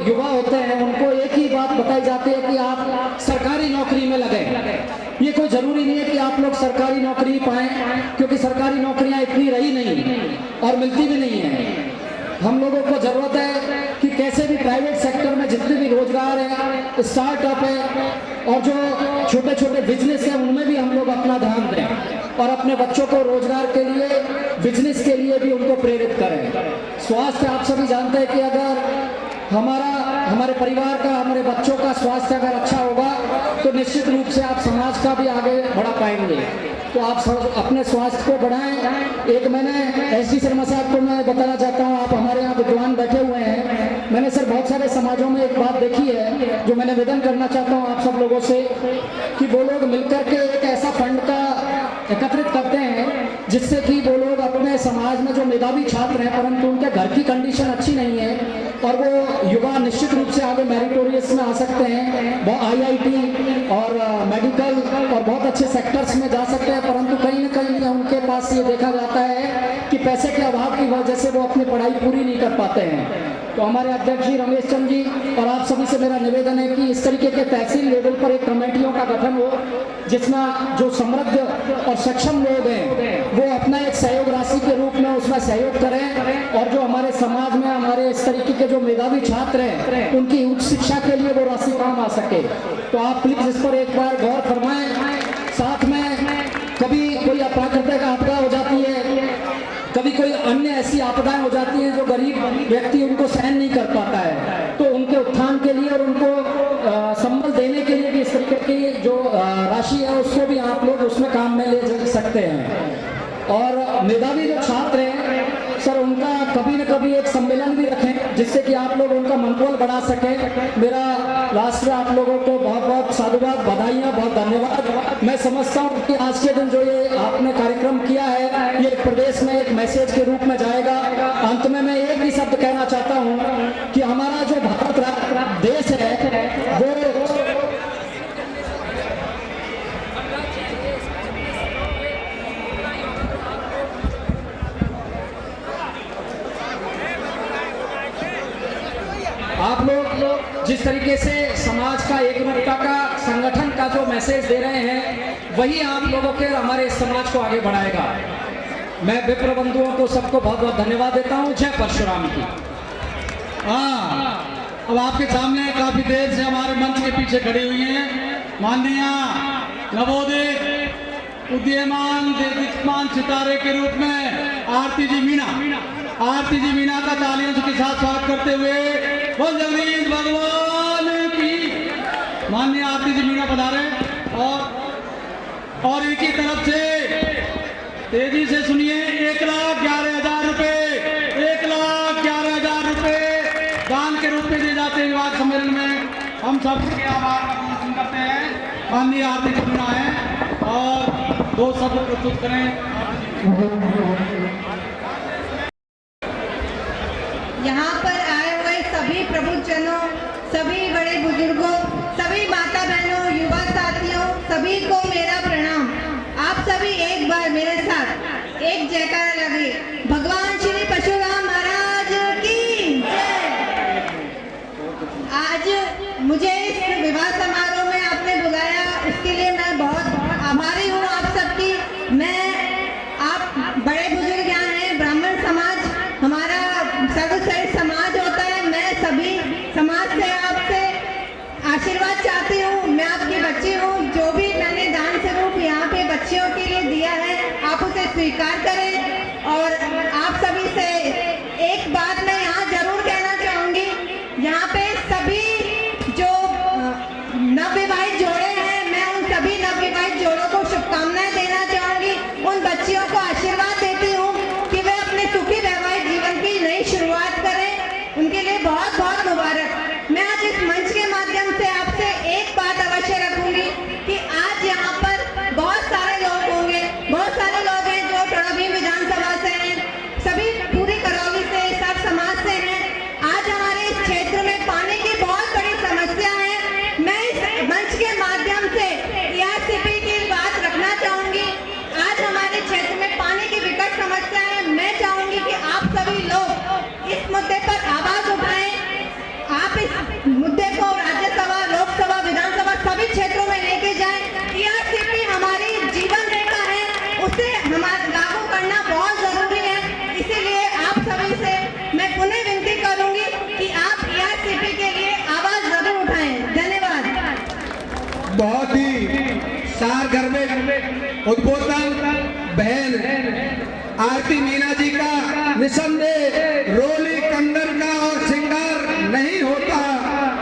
युवा होते हैं उनको एक ही बात बताई जाती है कि आप सरकारी नौकरी में लगे। ये कोई जरूरी नहीं है कि आप लोग सरकारी नौकरी पाएं, क्योंकि सरकारी नौकरियां इतनी रही नहीं और मिलती भी नहीं है। हम लोगों को जरूरत है कि कैसे भी प्राइवेट सेक्टर में जितने भी रोजगार है, स्टार्टअप है और जो छोटे छोटे बिजनेस है, उनमें भी हम लोग अपना ध्यान दें और अपने बच्चों को रोजगार के लिए, बिजनेस के लिए भी उनको प्रेरित करें। स्वास्थ्य आप सभी जानते हैं कि अगर हमारे परिवार का, हमारे बच्चों का स्वास्थ्य अगर अच्छा होगा तो निश्चित रूप से आप समाज का भी आगे बढ़ा पाएंगे। तो आप अपने स्वास्थ्य को बढ़ाएं। एक मैंने एसडी शर्मा साहब को मैं बताना चाहता हूँ, आप हमारे यहाँ विद्वान बैठे हुए हैं। मैंने सर बहुत सारे समाजों में एक बात देखी है जो मैं निवेदन करना चाहता हूँ आप सब लोगों से, कि वो लोग मिलकर के एक ऐसा फंड का एकत्रित करते हैं जिससे कि वो लोग अपने समाज में जो मेधावी छात्र हैं परंतु उनके घर की कंडीशन अच्छी नहीं है और वो युवा निश्चित रूप से आगे मेरिटोरियस में आ सकते हैं, वो IIT और मेडिकल और बहुत अच्छे सेक्टर्स में जा सकते हैं, परंतु कहीं ना कहीं उनके पास ये देखा जाता है कि पैसे के अभाव की वजह से वो अपनी पढ़ाई पूरी नहीं कर पाते हैं। तो हमारे अध्यक्ष जी रमेश चंद जी और आप सभी से मेरा निवेदन है कि इस तरीके के तहसील लेवल पर एक कमेटियों का गठन हो जिसमें जो समृद्ध और सक्षम लोग हैं वो अपना एक सहयोग राशि के रूप में उसमें सहयोग करें और जो हमारे समाज में हमारे इस तरीके के जो मेधावी छात्र हैं उनकी उच्च शिक्षा के लिए वो राशि काम आ सके। तो आप प्लीज इस पर एक बार गौर फरमाएं। साथ में कभी कोई प्राकृतिक आपदा हो जाती है, कभी कोई अन्य ऐसी आपदाएं हो जाती हैं जो गरीब व्यक्ति उनको सहन नहीं कर पाता है, तो उनके उत्थान के लिए और उनको संबल देने के लिए भी इस तरीके की जो राशि है उसको भी आप लोग उसमें काम में ले सकते हैं। और मेधावी जो छात्र हैं सर उनका कभी न कभी एक सम्मेलन भी रखें जिससे कि आप लोग उनका मनोबल बढ़ा सकें। मेरा लास्ट में आप लोगों को बहुत बहुत साधुवाद, बधाइयाँ, बहुत धन्यवाद। मैं समझता हूँ कि आज के दिन जो ये आपने कार्यक्रम किया है ये प्रदेश में एक मैसेज के रूप में जाएगा। अंत में मैं एक ही शब्द कहना चाहता हूँ कि हमारा जो भारत देश है वो आप लोग जिस तरीके से समाज का एकरूपता का संगठन का जो मैसेज दे रहे हैं वही आप लोगों के हमारे समाज को आगे बढ़ाएगा। मैं विप्र बंधुओं को सबको बहुत बहुत धन्यवाद देता हूं। जय परशुराम की। अब आपके सामने काफी देर से हमारे मंच के पीछे खड़ी हुई हैं माननीय नवोदित उदीयमान दीप्तमान सितारे के रूप में आरती जी मीणा का तालियों के साथ स्वागत करते हुए बोल जगदीश भगवान की। माननीय आरती जी मीणा पधारे और एक ही तरफ से तेजी से सुनिए 1,11,000 रुपए 1,11,000 रुपए दान के रूप में दिए जाते हैं विवाद सम्मेलन में। हम सबके आभार का प्रदर्शन करते हैं। माननीय आरती जी मीणा है और 2 शब्द प्रस्तुत करें। यहाँ पर आए हुए सभी प्रबुद्धजनों, सभी बड़े बुजुर्गों, सभी माता बहनों, युवा साथियों, सभी को मेरा प्रणाम। आप सभी एक बार मेरे साथ एक जयकारा लगे, भगवान श्री परशुराम महाराज की जय। आज मुझे इस विवाह समारोह में आपने बुलाया, इसके लिए मैं बहुत आभारी हूँ आप सबकी। आप बड़े बुजुर्ग यहाँ हैं, ब्राह्मण समाज हमारा सर्वश्रेष्ठ समाज होता है। मैं सभी समाज से आपसे आशीर्वाद चाहती हूँ। मैं आपकी बच्ची हूँ, जो भी मैंने दान स्वरूप यहाँ पे बच्चियों के लिए दिया है आप उसे स्वीकार करें। और आप सभी से एक बात मैं यहाँ जरूर कहना चाहूँगी, यहाँ पे सभी जो नवविवाहित जोड़े हैं मैं उन सभी नवविवाहित जोड़ों को शुभकामनाएं देना चाहूँगी। उन बच्चियों को आशीर्वाद देती हूँ कि वे अपने सुखी वैवाहिक जीवन की नई शुरुआत करें, उनके लिए बहुत बहुत मुबारक। मैं आज इस मंच के माध्यम से आपसे एक बात अवश्य रखूंगी कि आज यहाँ पर बहुत सारे लोग होंगे, बहुत सारे लोग हैं जो प्रणवी मुद्दे को राज्यसभा, लोकसभा, विधानसभा सभी क्षेत्रों में लेके जाएं। ईआरसीपी हमारी जीवन रेखा है, उसे हमारे लागू करना बहुत जरूरी है। इसीलिए आप सभी से मैं पुनः विनती करूंगी कि आप ईआरसीपी के लिए आवाज जरूर उठाएं। धन्यवाद। बहुत ही सारगर्भित उद्बोधन बहन आरती मीना जी का निसंदेह रोली कंगन का और श्रृंगार नहीं होता,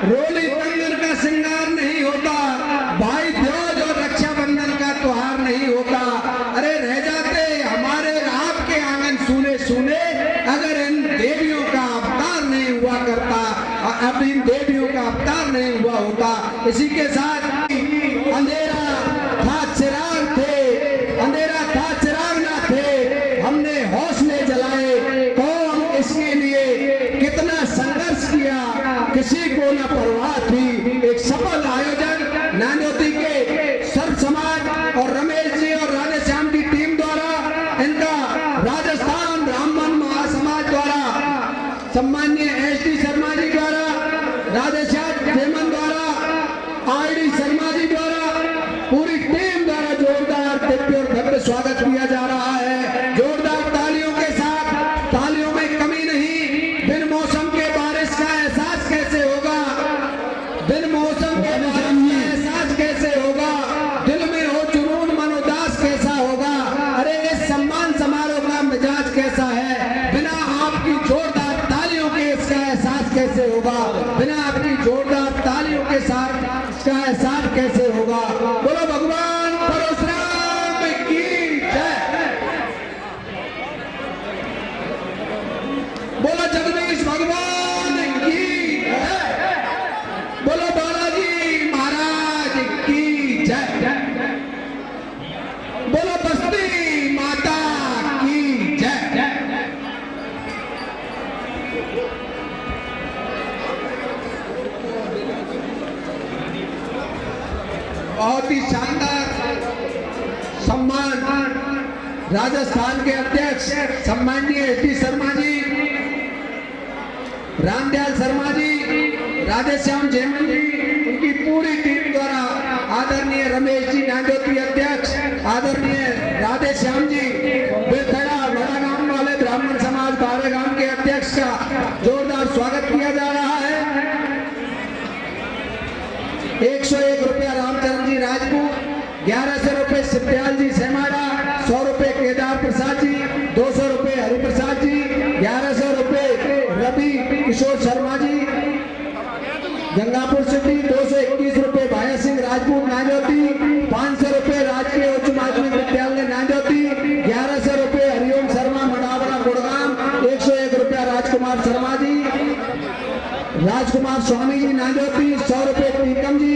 रोली कंगन का श्रृंगार नहीं होता, भाई दूज और रक्षाबंधन का त्योहार नहीं होता। अरे रह जाते हमारे आपके आंगन सूने सूने अगर इन देवियों का अवतार नहीं हुआ करता, अब इन देवियों का अवतार नहीं हुआ होता। इसी के साथ अंधेरा था चिराग थे, अंधेरा था चिराग ना थे, हमने हौसले जलाए, कौन इसके लिए कितना संघर्ष किया, किसी को न परवाह थी। एक सफल आयोजन नांदोती के सर्व समाज और रमेश जी और राधेश्याम की टीम द्वारा, इनका राजस्थान ब्राह्मण महासमाज द्वारा, सम्माननीय एसडी शर्मा जी द्वारा, राधेश्याम जेमन द्वारा, आरडी शर्मा जी द्वारा, पूरी टीम द्वारा जोरदार दिव्य और भव्य स्वागत किया जा रहा है। जोरदार तालियों के साथ, तालियों में कमी नहीं। बिन मौसम के बारिश का एहसास कैसे होगा, बिन मौसम के बारिश का एहसास कैसे होगा, दिल में हो जुनून मन उदास कैसा होगा। अरे इस सम्मान समारोह का मिजाज कैसा है, बिना आपकी जोरदार तालियों के इसका एहसास कैसे होगा, बिना आपकी जोरदार तालियों के साथ इसका एहसास कैसे होगा। बोलो भगवान परशुराम की जय, बोलो जगदीश भगवान की जय, बोलो बालाजी महाराज की जय, बोलो बस्ती माता की जय। बहुत ही शानदार सम्मान राजस्थान के अध्यक्ष सम्माननीय एसडी शर्मा जी, रामदयाल शर्मा जी, राधेश्याम जेमन जी, उनकी पूरी टीम द्वारा, आदरणीय रमेश जी नांदोती अध्यक्ष, आदरणीय राधेश्याम जी, बिरथड़ा बड़ा गांव वाले ब्राह्मण समाज बारे गांव के अध्यक्ष का जोरदार स्वागत किया जा रहा है। 101 रुपया रामचरण जी राजपूत, 1100 रुपए सिब्याल जी सेमाड़ा, 100 रुपए केदार प्रसाद जी, 200 रुपए हरिप्रसाद जी, 1100 रुपए रवि किशोर शर्मा जी गंगापुर सिटी, 221 रुपए भाया सिंह राजपूत नांदोती, 500 रुपए राजकीय उच्च माध्यमिक विद्यालय नांदोती, 1100 रुपए हरिओम शर्मा मडावड़ा गुड़गांव, 101 रुपया राजकुमार शर्मा जी, राजकुमार स्वामी जी नांदोती, 100 रुपए टीकम जी,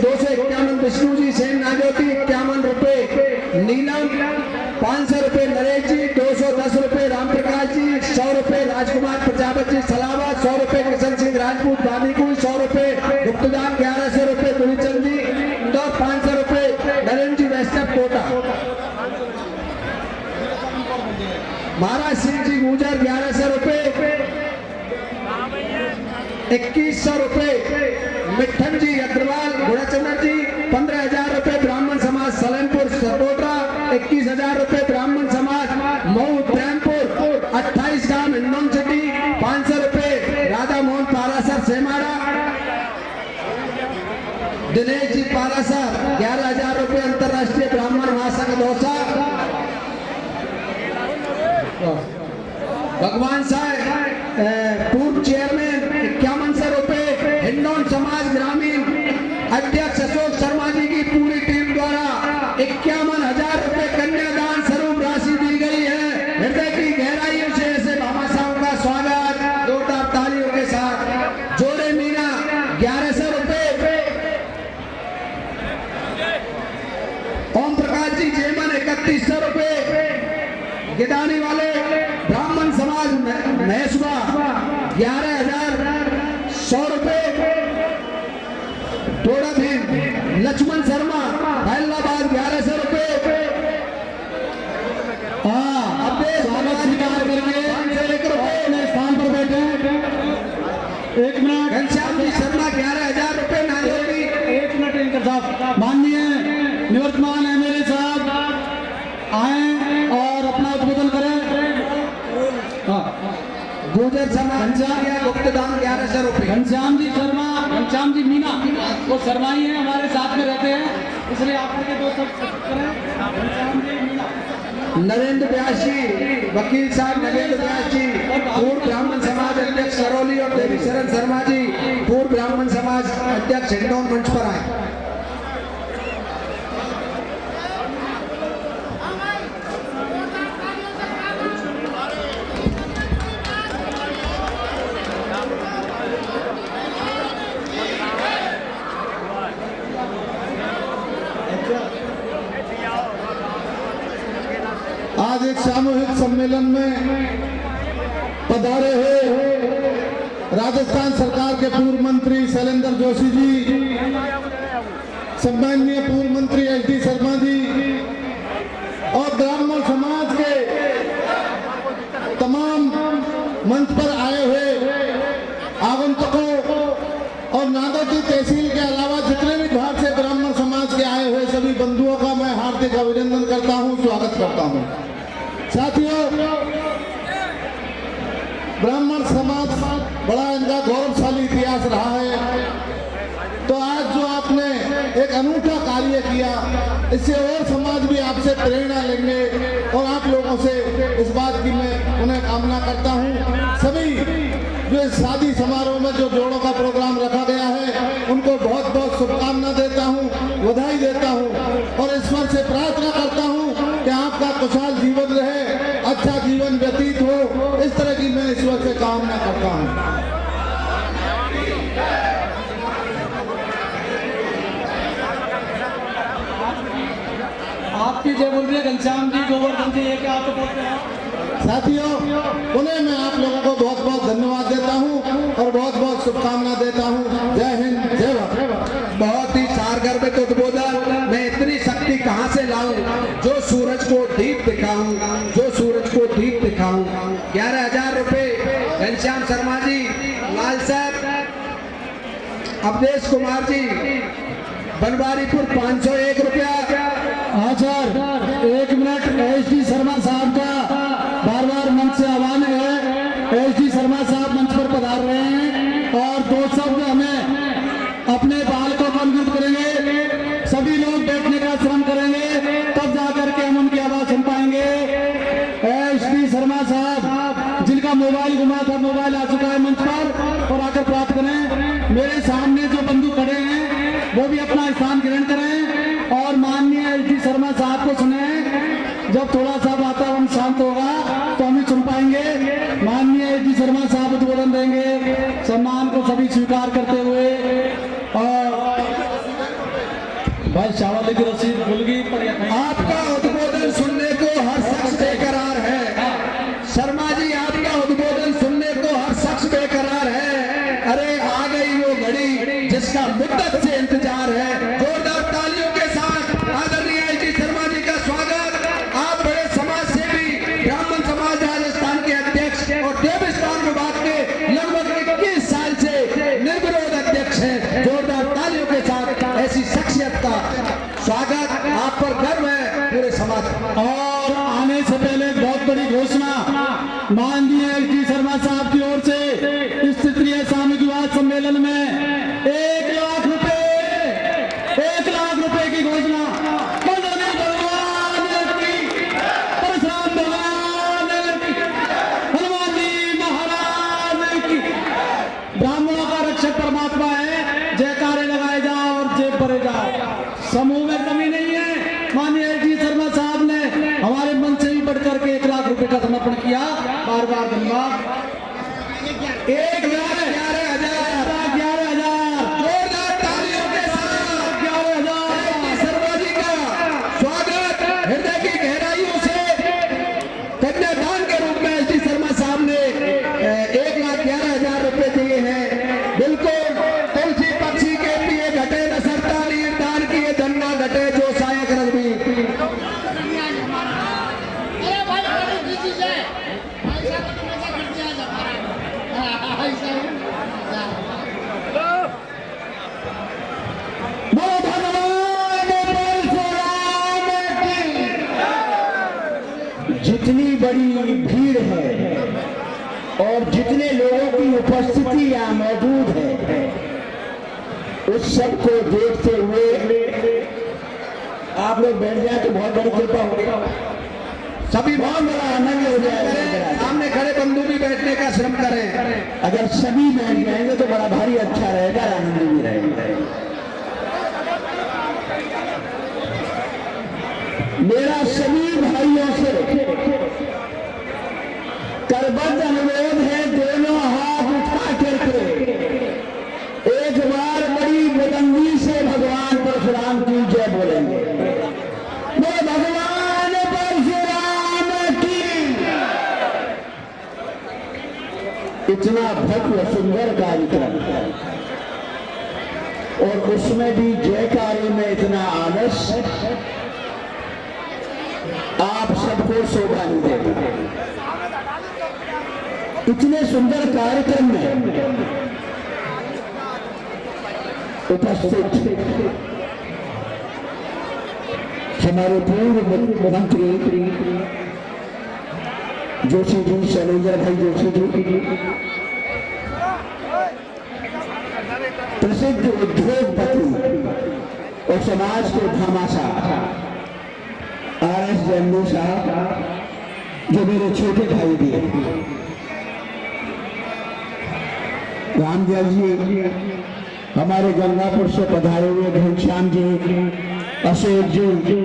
251 विष्णु जी सेन नांदोती, 51 रुपए नीलम, 500 रुपए नरेश जी, 210 रुपए राम प्रकाश जी, 100 रुपए राजकुमार प्रजापत जी सलावा, 100 रुपए किशन सिंह राजपूत बादीकुल, 100 रुपए गुप्तदान, 1100 रुपए दुलीचंद जी इंदौर, 500 रुपए नरेंद्र जी वैष्णव कोटा, महाराज सिंह जी गुजर 1100 रुपए, 2100 रुपए मिठन जी अग्रवाल गुड़ाचंदर जी, 15,000 रुपए ब्राह्मण समाज सलेमपुर सतोटा, 21,000 रुपए ब्राह्मण समाज मऊ प्रेमपुर, 28 गांव हिंडोन सिटी, 500 रुपए राधा मोहन पारासर सेमाड़ा, दिनेश जी पारासर, 11,000 रुपए अंतर्राष्ट्रीय ब्राह्मण महासंघ दौसा, भगवान साहब पूर्व चेयरमैन 5100 रुपए, हिंडोन समाज ग्रामीण अध्यक्ष अशोक शर्मा जी की पूरी टीम द्वारा 51,000 रुपए कन्यादान स्वरूप राशि दी गई है। हृदय की गहराइयों से ऐसे भामाशाहों का स्वागत जोरदार तालियों के साथ। जोड़े मीना 1100 रुपए, ओम प्रकाश जी जेमन 3100 रुपए, गिदानी वाले ब्राह्मण समाज महेशवा 11,100 रुपए, थोड़ा भी लक्ष्मण शर्मा हैदराबाद 1100 रुपए। अब स्वागत स्वीकार करेंगे, 501 रुपए स्थान पर बैठे। 1 मिनट। घनश्याम जी शर्मा 11,000 रुपए नांदोली। एक मिनट इनकर साहब, माननीय निवर्तमान एमएलए साहब आए और अपना उद्बोधन करें। हाँ, गुर्जर समाज गुप्तदान 1100 रुपए। घनश्याम जी शर्मा, घनश्याम जी मीना, वो शर्मा ही हैं, हमारे साथ में रहते हैं, इसलिए आप लोग दो शब्द करें। घनश्याम जी मीना। नरेंद्र व्यास जी, वकील साहब नरेंद्र व्यास जी, पूर्व ब्राह्मण समाज अध्यक्ष सरौली और देवी शरण शर्मा जी, पूर्व ब्राह्मण समाज अध्यक्ष हिंडौन मंच पर आए। आज एक सामूहिक सम्मेलन में पधारे हुए राजस्थान सरकार के पूर्व मंत्री शैलेंद्र जोशी जी, सम्माननीय पूर्व मंत्री एच.डी. शर्मा जी और ब्राह्मण समाज के तमाम मंच पर आए हुए आगंतुकों और नागौर तहसील के अलावा जितने भी भाग से ब्राह्मण समाज के आए हुए सभी बंधुओं का मैं हार्दिक अभिनंदन करता हूं, स्वागत करता हूं। साथियों, ब्राह्मण समाज बड़ा इनका गौरवशाली इतिहास रहा है, तो आज जो आपने एक अनूठा कार्य किया, इससे और समाज भी आपसे प्रेरणा लेंगे और आप लोगों से इस बात की मैं उन्हें कामना करता हूं। सभी जो इस शादी समारोह में जो जोड़ों का प्रोग्राम रखा गया है, उनको बहुत बहुत शुभकामना देता हूं, बधाई देता हूं और ईश्वर से प्रार्थना करता हूं कि आपका खुशहाल जीवन रहे, अच्छा जीवन व्यतीत हो, इस तरह की मैं ईश्वर से कामना करता हूं। आपकी जय बोल रही है घनश्याम जी, गोवर्धन जी, ये क्या आप बोलते हैं? साथियों, उन्हें मैं आप लोगों को बहुत बहुत धन्यवाद देता हूं और बहुत बहुत शुभकामना देता हूं। जय हिंद, जय भारत। बहुत ही सारगर्भित उद्बोधन। मैं इतनी शक्ति कहां से लाऊं, जो सूरज को दीप दिखाऊं, जो सूरज को दीप दिखाऊं। 11,000 रुपए घनश्याम शर्मा जी, लाल साहब, अवधेश कुमार जी, बनवारीपुर 501 रुपया। हाँ सर, एक मिनट, एच.डी. शर्मा साहब का बार बार मंच से आह्वान है। एच.डी. शर्मा साहब मंच पर पधार रहे हैं और दो शब्द हमें अपने बाल को अवगत करेंगे। सभी लोग बैठने का श्रम करेंगे, तब जाकर के हम उनकी आवाज सुन पाएंगे। एच.डी. शर्मा साहब, जिनका मोबाइल गुमा था, मोबाइल आ चुका है मंच पर, और आकर प्राप्त करें। मेरे सामने जो बंधु खड़े हैं वो भी अपना स्थान ग्रहण करें और माननीय एच.डी. शर्मा साहब को सुने। जब थोड़ा सा वातावरण शांत होगा तो हम ही सुन पाएंगे। माननीय एच.डी. शर्मा साहब उद्बोधन देंगे, सम्मान को सभी स्वीकार करते हुए। और भाई शावाली की रसीद भूल गई, पर आपका उद्बोधन सुनने को हर शख्स बेकरार है। शर्मा जी, आपका उद्बोधन सुनने को हर शख्स बेकरार है। अरे आ गई वो घड़ी जिसका मुद्दत से इंतजार है। जोरदार तालियों के साथ आदरणीय एच.डी. शर्मा जी का स्वागत। आप बड़े समाज सेवी, ब्राह्मण समाज राजस्थान के अध्यक्ष और देवस्थान विभाग के लगभग 21 साल से निर्विरोध अध्यक्ष हैं। जोरदार तालियों के साथ ऐसी शख्सियत का स्वागत। आप पर गर्व है पूरे समाज का। और आने से पहले एक बहुत बड़ी घोषणा माननीय एच.डी. शर्मा साहब की ओर से इस तृतीय सामूहिक विवाह सम्मेलन में 1 लाख रुपए, 1 लाख रुपए की घोषणा। बजरंग भगवान की, परशुराम भगवान की, हनुमान जी महाराज की। ब्राह्मणों का रक्षक परमात्मा है, जयकारे लगाए जाओ और जेब भरे जाओ। समूह में कमी नहीं है। माननीय एच.डी. शर्मा साहब ने हमारे मन से ही बढ़कर के 1 लाख रुपए का समर्पण किया। बार बार धन्यवाद। 1,11,000 जोरदार तालियों के साथ 11,000 शर्मा जी का स्वागत हृदय की गहराइयों से कन्यादान के रूप में एच.डी. शर्मा साहब ने 1,11,000 रुपए दिए हैं। बिल्कुल तुलसी पक्षी के पिए घटे न सरता, नीर दान किए धन न घटे। जितनी बड़ी भीड़ है और जितने लोगों की उपस्थिति यहाँ मौजूद है, उस सब को देखते हुए आप लोग बैठ जाए तो बहुत बड़ी कृपा होगी। सभी बहुत बड़ा आनंद हो जाएगा। सामने खड़े बंधु भी बैठने का श्रम करें। अगर सभी बैठ जाएंगे तो बड़ा भारी अच्छा रहेगा, आनंद भी रहेगा। मेरा सभी भाइयों से करबद्ध अनुरोध है, दोनों हाथ उठा करके एक बार बड़ी बुलंदी से भगवान परशुराम की जय बोलेंगे। वो भगवान परशुराम की। इतना भव्य सुंदर कार्यक्रम और उसमें भी जयकारी में इतना आलस्य आप सबको शोभा नहीं देगा। इतने सुंदर कार्यक्रम में उपस्थित हमारे पूर्व मंत्री जोशी जी, शैलेंद्र भाई जोशी जी, प्रसिद्ध उद्योगपति और समाज के भामाशाह RS जन्नू साहब, जो मेरे छोटे भाई भी हैं, रामदेव जी, हमारे गंगापुर से पधारे हुए घनश्याम जी, अशोक जी,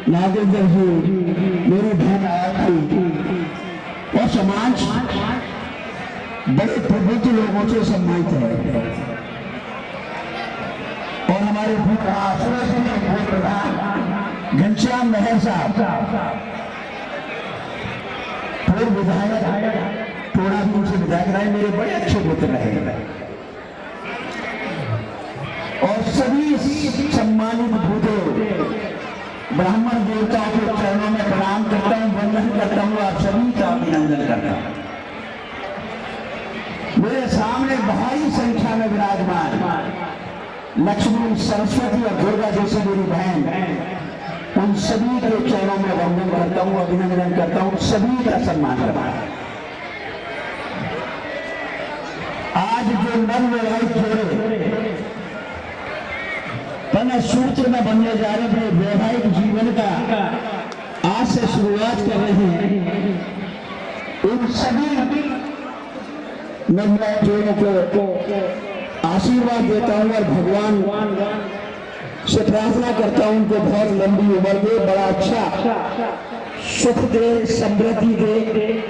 नागेंद्र जी, मेरी बहन आरती और समाज बड़े प्रबुद्ध लोगों से सम्मानित है। और हमारे प्रधान घनश्याम महर साहब, पूर्व विधायक, थोड़ा भी उनसे विधायक रहे, मेरे बड़े अच्छे मित्र रहे। और सभी सम्मानित भूदेव ब्राह्मण देवताओं के चरणों में प्रणाम करता हूँ, वंदन करता हूँ, आप सभी का अभिनंदन करता हूँ। मेरे सामने भारी संख्या में विराजमान लक्ष्मी, सरस्वती और दुर्गा जैसी मेरी बहन, उन सभी के चरणों में वंदन करता हूँ, अभिनंदन करता हूँ, सभी का सम्मान करता हूँ। आज जो नव विवाहित जोड़े पहले सूत्र में बनने जा रहे अपने वैवाहिक जीवन का आज से शुरुआत कर रहे हैं, उन सभी नवविवाहित जोड़ों को आशीर्वाद देता हूं और भगवान से प्रार्थना करता हूं उनको बहुत लंबी उम्र दे, बड़ा अच्छा सुख दे, समृद्धि दे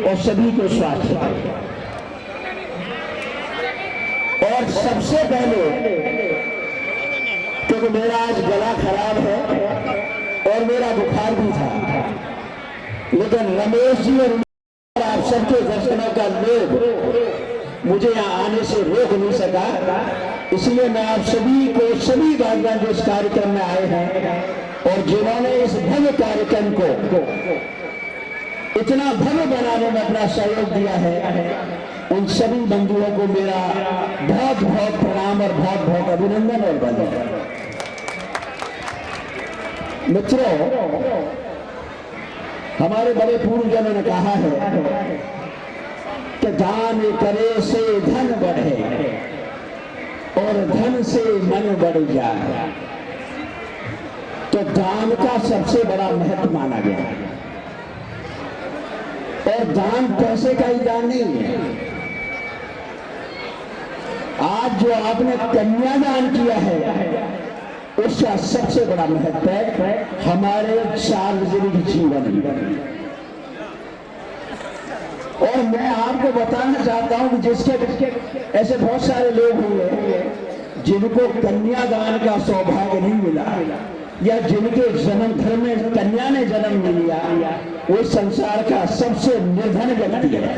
और सभी को स्वास्थ्य दे। और सबसे पहले, क्योंकि मेरा आज गला खराब है और मेरा बुखार भी था, लेकिन रमेश जी और आप सबके दर्शनों का लोभ मुझे यहाँ आने से रोक नहीं सका, इसलिए मैं आप सभी को, सभी भाइयों जो इस कार्यक्रम में आए हैं और जिन्होंने इस भव्य कार्यक्रम को इतना भव्य बनाने में अपना सहयोग दिया है, उन सभी बंधुओं को मेरा बहुत बहुत प्रणाम और बहुत बहुत अभिनंदन और वंदन। मित्रों, हमारे बड़े पूर्वजों ने कहा है कि दान करे से धन बढ़े और धन से मन बढ़ जाए। तो दान का सबसे बड़ा महत्व माना गया है और दान पैसे का ही दान नहीं है। आज जो आपने कन्यादान किया है उसका सबसे बड़ा महत्व है हमारे सार्वजनिक जीवन में। और मैं आपको बताना चाहता हूं कि जिसके ऐसे बहुत सारे लोग होंगे जिनको कन्यादान का सौभाग्य नहीं मिला या जिनके जन्म घर में कन्या ने जन्म नहीं लिया, वो संसार का सबसे निर्धन व्यक्ति है।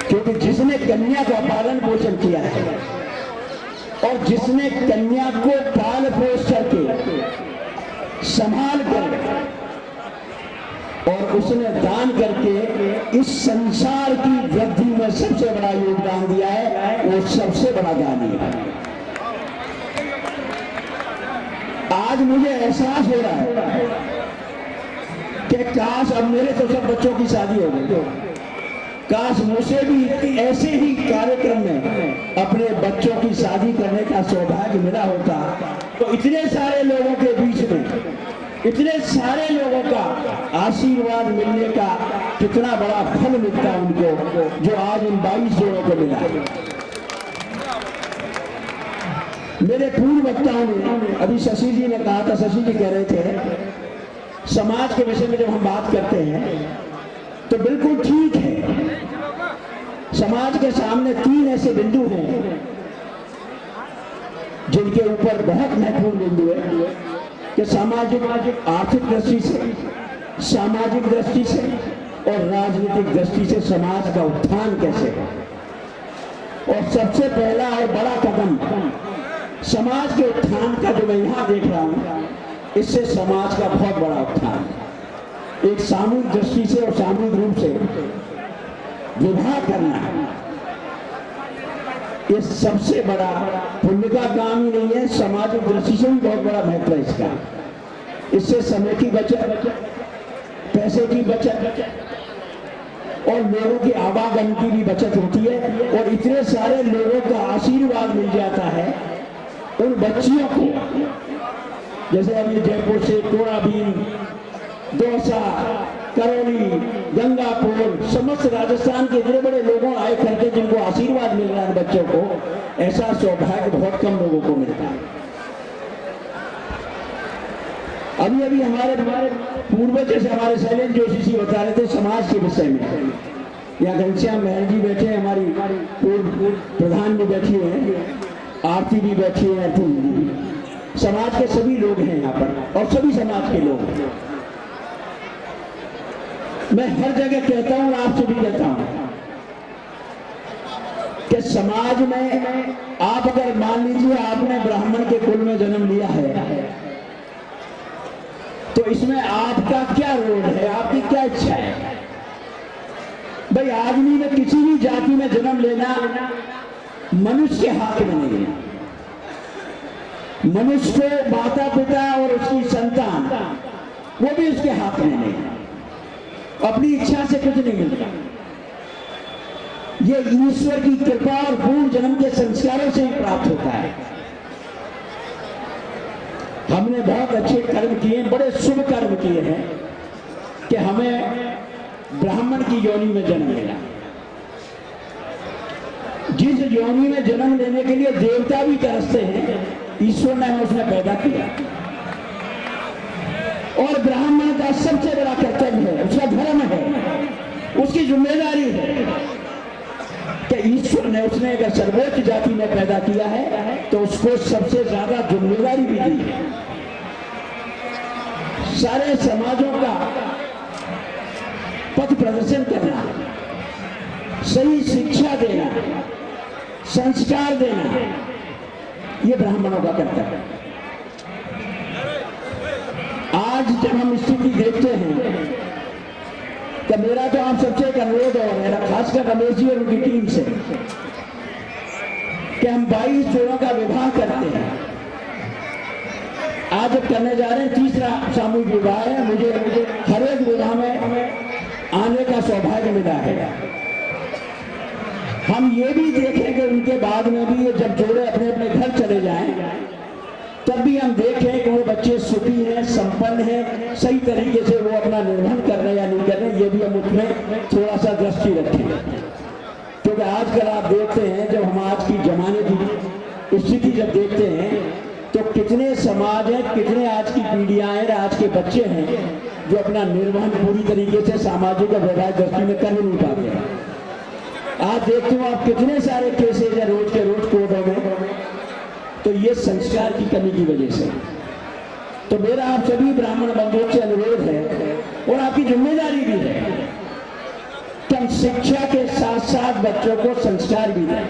क्योंकि जिसने कन्या का पालन पोषण किया है और जिसने कन्या को पाल पोष करके संभाल कर और उसने दान करके इस संसार की वृद्धि में सबसे बड़ा योगदान दिया है, वो सबसे बड़ा दानी है। आज मुझे एहसास हो रहा है कि कि काश अब मेरे तो सब बच्चों की शादी हो गई, काश मुझे भी ऐसे ही कार्यक्रम में अपने बच्चों की शादी करने का सौभाग्य मिला होता, तो इतने सारे लोगों के बीच में इतने सारे लोगों का आशीर्वाद मिलने का कितना बड़ा फल मिलता उनको, जो आज इन 22 जोड़ों को मिला। मेरे पूर्व वक्ताओं ने, अभी शशि जी ने कहा था, शशि जी कह रहे थे समाज के विषय में जब हम बात करते हैं तो बिल्कुल ठीक है, समाज के सामने 3 ऐसे बिंदु हैं जिनके ऊपर बहुत महत्वपूर्ण बिंदु है कि सामाजिक आर्थिक दृष्टि से, सामाजिक दृष्टि से और राजनीतिक दृष्टि से समाज का उत्थान कैसे है। और सबसे पहला और बड़ा कदम समाज के उत्थान का जो मैं यहां देख रहा हूं, इससे समाज का बहुत बड़ा उत्थान है। एक सामूहिक दृष्टि से और सामूहिक रूप से विवाह करना, ये सबसे बड़ा पुण्य का काम ही नहीं है, सामाजिक दृष्टि से भी बहुत बड़ा महत्व है इसका। इससे समय की बचत, पैसे की बचत और लोगों की आवागमन की भी बचत होती है, और इतने सारे लोगों का आशीर्वाद मिल जाता है उन बच्चियों को। जैसे अभी जयपुर से टोड़ाबीन, दौसा, करौली, गंगापुर, समस्त राजस्थान के इतने बड़े लोगों आए करके जिनको आशीर्वाद मिल रहा है बच्चों को, ऐसा सौभाग्य बहुत कम लोगों को मिलता है। अभी अभी हमारे पूर्वज, जैसे हमारे शैलेंद्र जोशी जी बता रहे थे समाज के विषय में, यहाँ घनश्याम महल जी बैठे हैं, हमारी पूर्व प्रधान भी बैठी है, आरती भी बैठी है, समाज के सभी लोग हैं यहाँ पर और सभी समाज के लोग हैं। मैं हर जगह कहता हूं और आपसे भी कहता हूं कि समाज में आप अगर मान लीजिए आपने ब्राह्मण के कुल में जन्म लिया है, तो इसमें आपका क्या रोल है, आपकी क्या इच्छा है। भाई आदमी में किसी भी जाति में जन्म लेना मनुष्य के हाथ में नहीं है। मनुष्य को माता पिता और उसकी संतान वो भी उसके हाथ में नहीं है, अपनी इच्छा से कुछ नहीं मिलता। ये ईश्वर की कृपा और पूर्व जन्म के संस्कारों से ही प्राप्त होता है। हमने बहुत अच्छे कर्म किए, बड़े शुभ कर्म किए हैं कि हमें ब्राह्मण की योनि में जन्म मिला। जिस योनि में जन्म लेने के लिए देवता भी तरसते हैं, ईश्वर ने हमें उसने पैदा किया। और ब्राह्मण का सबसे बड़ा कर्तव्य है, उसका धर्म है, उसकी जिम्मेदारी है कि ईश्वर ने, उसने अगर सर्वोच्च जाति में पैदा किया है तो उसको सबसे ज्यादा जिम्मेदारी भी दी है। सारे समाजों का पथ प्रदर्शन करना, सही शिक्षा देना, संस्कार देना, ये ब्राह्मणों का कर्तव्य है। आज जब हम स्थिति देखते हैं तो मेरा तो आप सबसे एक अनुरोध और मेरा खासकर रमेश जी और उनकी टीम से कि हम 22 जोड़ों का विवाह करते हैं। आज जब करने जा रहे हैं, तीसरा सामूहिक विवाह है। मुझे हर एक विवाह में आने का सौभाग्य मिला है। हम ये भी देखेंगे उनके बाद में भी, जब जोड़े अपने अपने घर चले जाएं, तब भी हम देखें कि वो बच्चे सुखी हैं, संपन्न हैं, सही तरीके से वो अपना निर्वहन कर रहे हैं या नहीं कर रहे, ये भी हम उसमें थोड़ा सा दृष्टि रखेंगे। क्योंकि आजकल आप देखते हैं, जब हम आज की जमाने की स्थिति जब देखते हैं तो कितने समाज हैं, कितने आज की पीढ़ियां हैं, आज के बच्चे हैं जो अपना निर्वहन पूरी तरीके से सामाजिक और वैवाहिक दृष्टि में कर नहीं पाते हैं। आज देखते हो आप कितने सारे केसेज हैं रोज के रोज कोर्टों में, तो ये संस्कार की कमी की वजह से। तो मेरा आप सभी ब्राह्मण बंधुओं से अनुरोध है और आपकी जिम्मेदारी भी है कि हम शिक्षा के साथ साथ बच्चों को संस्कार भी दें।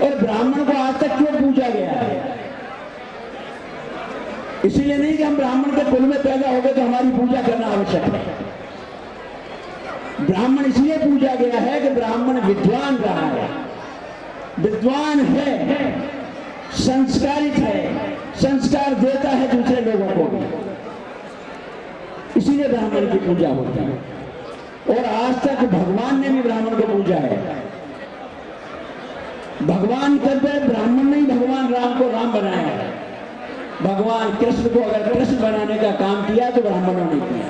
और ब्राह्मण को आज तक क्यों पूजा गया है? इसीलिए नहीं कि हम ब्राह्मण के कुल में पैदा हो गए तो हमारी पूजा करना आवश्यक है। ब्राह्मण इसलिए पूजा गया है कि ब्राह्मण विद्वान रहा है, विद्वान है, संस्कारित है, संस्कार देता है दूसरे लोगों को। की पूजा होती है, और आज तक भगवान ने भी ब्राह्मण को पूजा है। भगवान कहते हैं, ब्राह्मण ने ही भगवान राम को राम बनाया है। भगवान कृष्ण को अगर कृष्ण बनाने का काम किया तो ब्राह्मणों ने किया।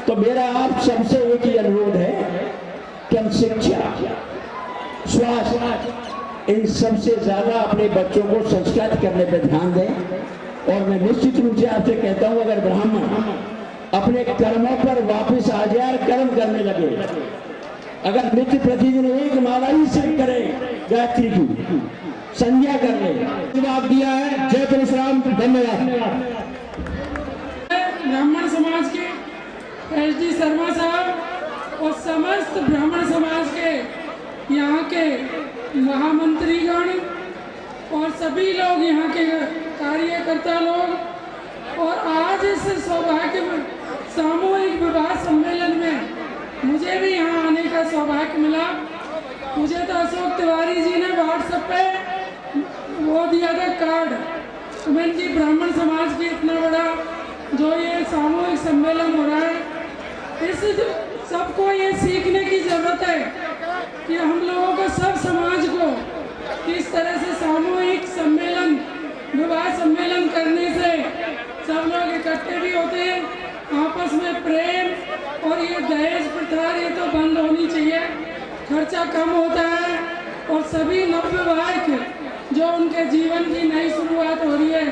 तो मेरा आप सबसे एक ही अनुरोध है कि हम शिक्षा, स्वास्थ्य, इन सबसे ज्यादा अपने बच्चों को संस्कृत करने पर ध्यान दें। और मैं निश्चित रूप से आपसे कहता हूं, अगर ब्राह्मण अपने कर्मों पर वापस आ जाए और कर्म करने लगे, अगर नित्य प्रतिदिन एक माला ही सिर्फ करे, गायत्री की संज्ञा कर ले, जवाब दिया है। जय परशुराम, धन्यवाद। ब्राह्मण समाज के SD शर्मा साहब और समस्त ब्राह्मण समाज के यहाँ के महामंत्रीगण और सभी लोग, यहाँ के कार्यकर्ता लोग, और आज इस सौभाग्य सामूहिक विवाह सम्मेलन में मुझे भी यहाँ आने का सौभाग्य मिला। मुझे तो अशोक तिवारी जी ने व्हाट्सएप पे वो दिया था कार्ड, सुमन जी ब्राह्मण समाज की इतना बड़ा जो ये सामूहिक सम्मेलन हो रहा है, इस सबको ये सीखने की जरूरत है कि हम लोगों को, सब समाज को किस तरह से सामूहिक सम्मेलन, विवाह सम्मेलन करने से सब लोग इकट्ठे भी होते हैं, आपस में प्रेम, और ये दहेज प्रथा ये तो बंद होनी चाहिए, खर्चा कम होता है, और सभी नवविवाहित जो उनके जीवन की नई शुरुआत हो रही है,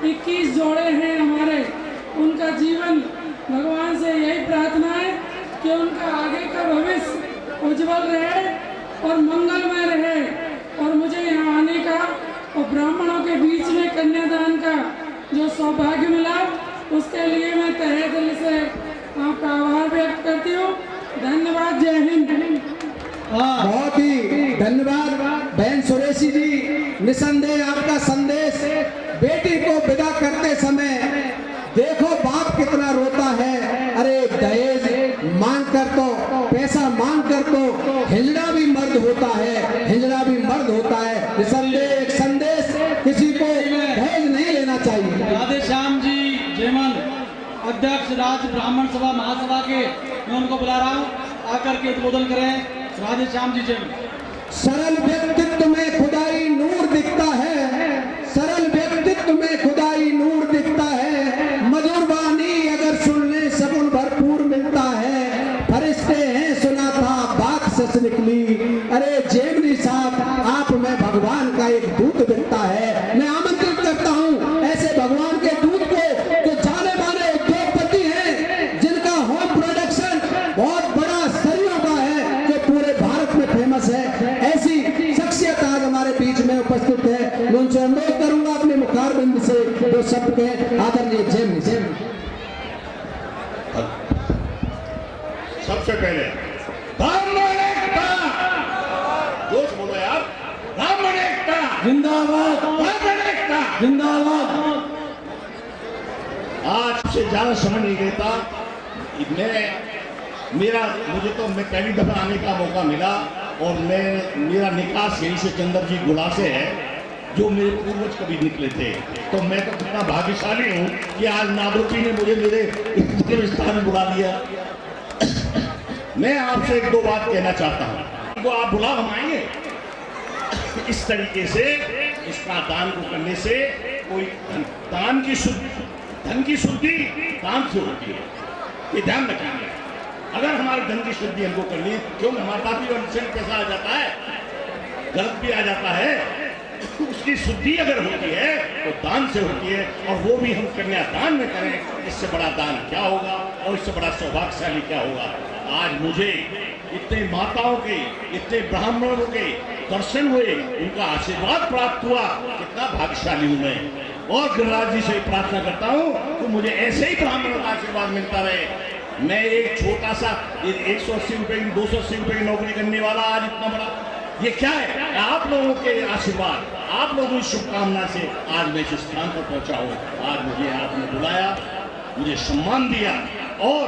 21 जोड़े हैं हमारे, उनका जीवन, भगवान से यही प्रार्थना है कि उनका आगे का भविष्य उज्जवल रहे और मंगलमय रहे। और मुझे यहाँ आने का और ब्राह्मणों के बीच में कन्यादान का जो सौभाग्य मिला, उसके लिए मैं तहे दिल से आपका आभार व्यक्त करती हूँ। धन्यवाद। जय हिंद। बहुत ही धन्यवाद बहन सुरेशी जी। निसंदेह आपका संदेश, बेटी को विदा करते समय देखो बाप कितना रोता है, अरे दहेज मांग कर तो, पैसा मांग कर तो हिजड़ा भी मर्द होता है, हिजड़ा भी मर्द होता है। निसंदेह एक संदेश, किसी को दहेज नहीं लेना चाहिए। राधे श्याम जी जयमन, अध्यक्ष राज्य ब्राह्मण सभा महासभा के, मैं उनको बुला रहा हूँ, आकर के उद्बोधन करें। राधे श्याम जी जयमन। सरल व्यक्तित्व में खुदाई नूर दिखता है, सरल व्यक्तित्व में खुदाई नूर दिखता है, मधुर वाणी अगर सुनने सगुन भरपूर मिलता है, फरिश्ते हैं सुना था बात सच निकली, अरे जेमनी साहब आप में भगवान का एक दूत दिखता है। मैं आमंत्रित करता हूँ ऐसे भगवान के दूत को, जो जाने माने उद्योगपति हैं, जिनका होम प्रोडक्शन बहुत बड़ा सरियों का है, जो पूरे भारत में फेमस है, ऐसी शख्सियत आज हमारे बीच में उपस्थित है। मैं उनसे अनुरोध करूंगा अपने मुखारबिंद से दो शब्द के। आदरणीय जैन सबसे पहले ब्राह्मण एकता, जोश बोलो यार, ब्राह्मण एकता जिंदाबाद, ब्राह्मण एकता जिंदाबाद। आज से ज्यादा समय नहीं देता, मुझे तो मैं पहली दफा आने का मौका मिला, और मेरा निकास यहीं से चंद्र जी गुड़ा से है, जो मेरे पूर्वज कभी निकले थे। तो मैं तो कितना भाग्यशाली हूँ कि आज नागरूपी ने मुझे मेरे स्थान बुला लिया। मैं आपसे एक दो बात कहना चाहता हूँ, तो आप बुला, हम आएंगे। इस तरीके से इसका दान को करने से कोई दान की शुद्धि, धन की शुद्धि दान से होती है, ये ध्यान रखिए। अगर हमारे धन की शुद्धि हमको करनी है, क्योंकि हमारे पास भी अनशन पैसा आ जाता है, गलत भी आ जाता है, उसकी शुद्धि अगर होती है तो दान से होती है, और वो भी हम कन्यादान में करें, इससे बड़ा दान क्या होगा और इससे बड़ा सौभाग्यशाली क्या होगा। आज मुझे इतने माताओं के, इतने ब्राह्मणों के दर्शन हुए, उनका आशीर्वाद प्राप्त हुआ, कितना भाग्यशाली हूँ मैं। और गिरिराज जी से प्रार्थना करता हूँ कि मुझे ऐसे ही ब्राह्मणों का आशीर्वाद मिलता रहे। मैं एक छोटा सा 180 रुपए की, 280 रुपए की नौकरी करने वाला आज इतना बड़ा, ये क्या है? आप लोगों के आशीर्वाद, आप लोगों की शुभकामना से आज मैं इस स्थान पर पहुंचा हूँ। आज मुझे आपने बुलाया, मुझे सम्मान दिया, और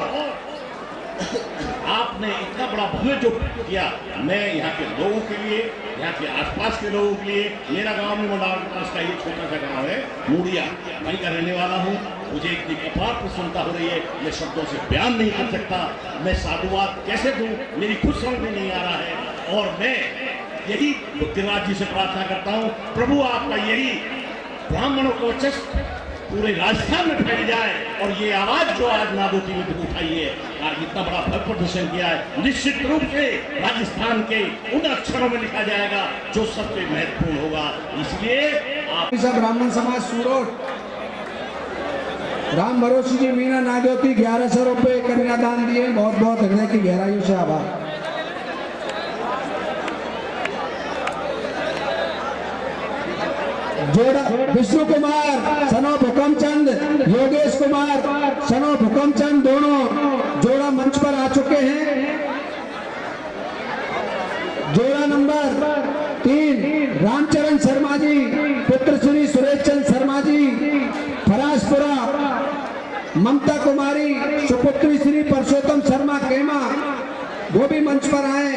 आपने इतना बड़ा भव्य जो किया, मैं यहाँ के लोगों के लिए, यहाँ के आसपास के लोगों के लिए, मेरा गांव में मंडाल के पास का ये छोटा सा गांव है मूड़िया, वहीं का रहने वाला हूँ। मुझे इतनी अपार प्रसन्नता हो रही है, मैं शब्दों से बयान नहीं कर सकता। मैं साधुवाद कैसे दूं, मेरी खुद समझ में नहीं आ रहा है। और मैं यही गिरिराज जी से प्रार्थना करता हूं, प्रभु आपका यही ब्राह्मणों को वर्चस्व पूरे राजस्थान में फैल जाए। और ये आवाज जो आज नादोती में उठाई है, आज इतना बड़ा भव्य प्रदर्शन किया है, निश्चित रूप से राजस्थान के उन अक्षरों में लिखा जाएगा जो सबसे महत्वपूर्ण होगा। इसलिए आप ब्राह्मण समाज सूरत, राम भरोसी जी मीना नादोती 1100 रुपए कन्यादान दिए, बहुत बहुत हृदय की गहराइयों से आभार। जोड़ा विष्णु कुमार सनो भुकमचंद, योगेश कुमार सनो भुकमचंद, दोनों जोड़ा मंच पर आ चुके हैं। जोड़ा नंबर 3 रामचरण शर्मा जी पुत्र श्री सुरेश चंद शर्मा जी, फरासपुरा, ममता कुमारी सुपुत्री श्री परसोत्तम शर्मा केमा, वो भी मंच पर आए।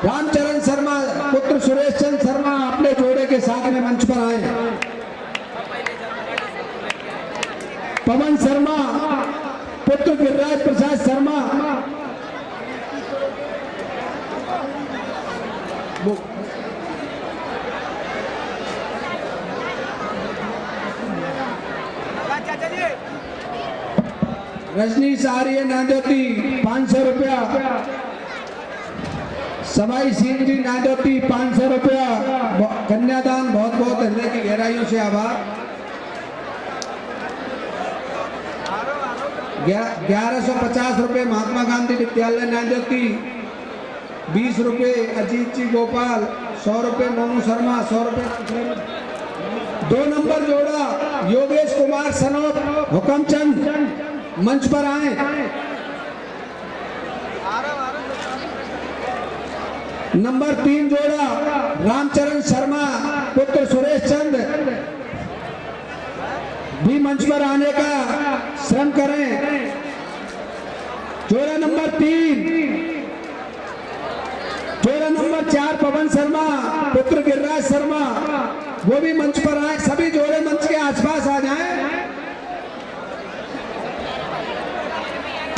रामचरण शर्मा पुत्र सुरेश चंद शर्मा अपने जोड़े के साथ में मंच पर आए। पवन शर्मा पुत्र गिरिराज प्रसाद शर्मा, रजनीश आर्य नादोती 500 रुपया, सवाई सिंह जी नादोती 500 रुपया कन्यादान, बहुत बहुत हृदय की गहराइयों से आभार। 1150 रुपये महात्मा गांधी विद्यालय नादोती, 20 रुपये अजीत जी गोपाल, 100 रुपये मोनू शर्मा, 100 रुपये। 2 नंबर जोड़ा योगेश कुमार सनोप हुकमचंद मंच पर आए। नंबर 3 जोड़ा रामचरण शर्मा पुत्र सुरेश चंद भी मंच पर आने का श्रम करें। जोड़ा नंबर 3, जोड़ा नंबर 4 पवन शर्मा पुत्र गिरिराज शर्मा, वो भी मंच पर आए। सभी जोड़े मंच के आसपास आ जाएं।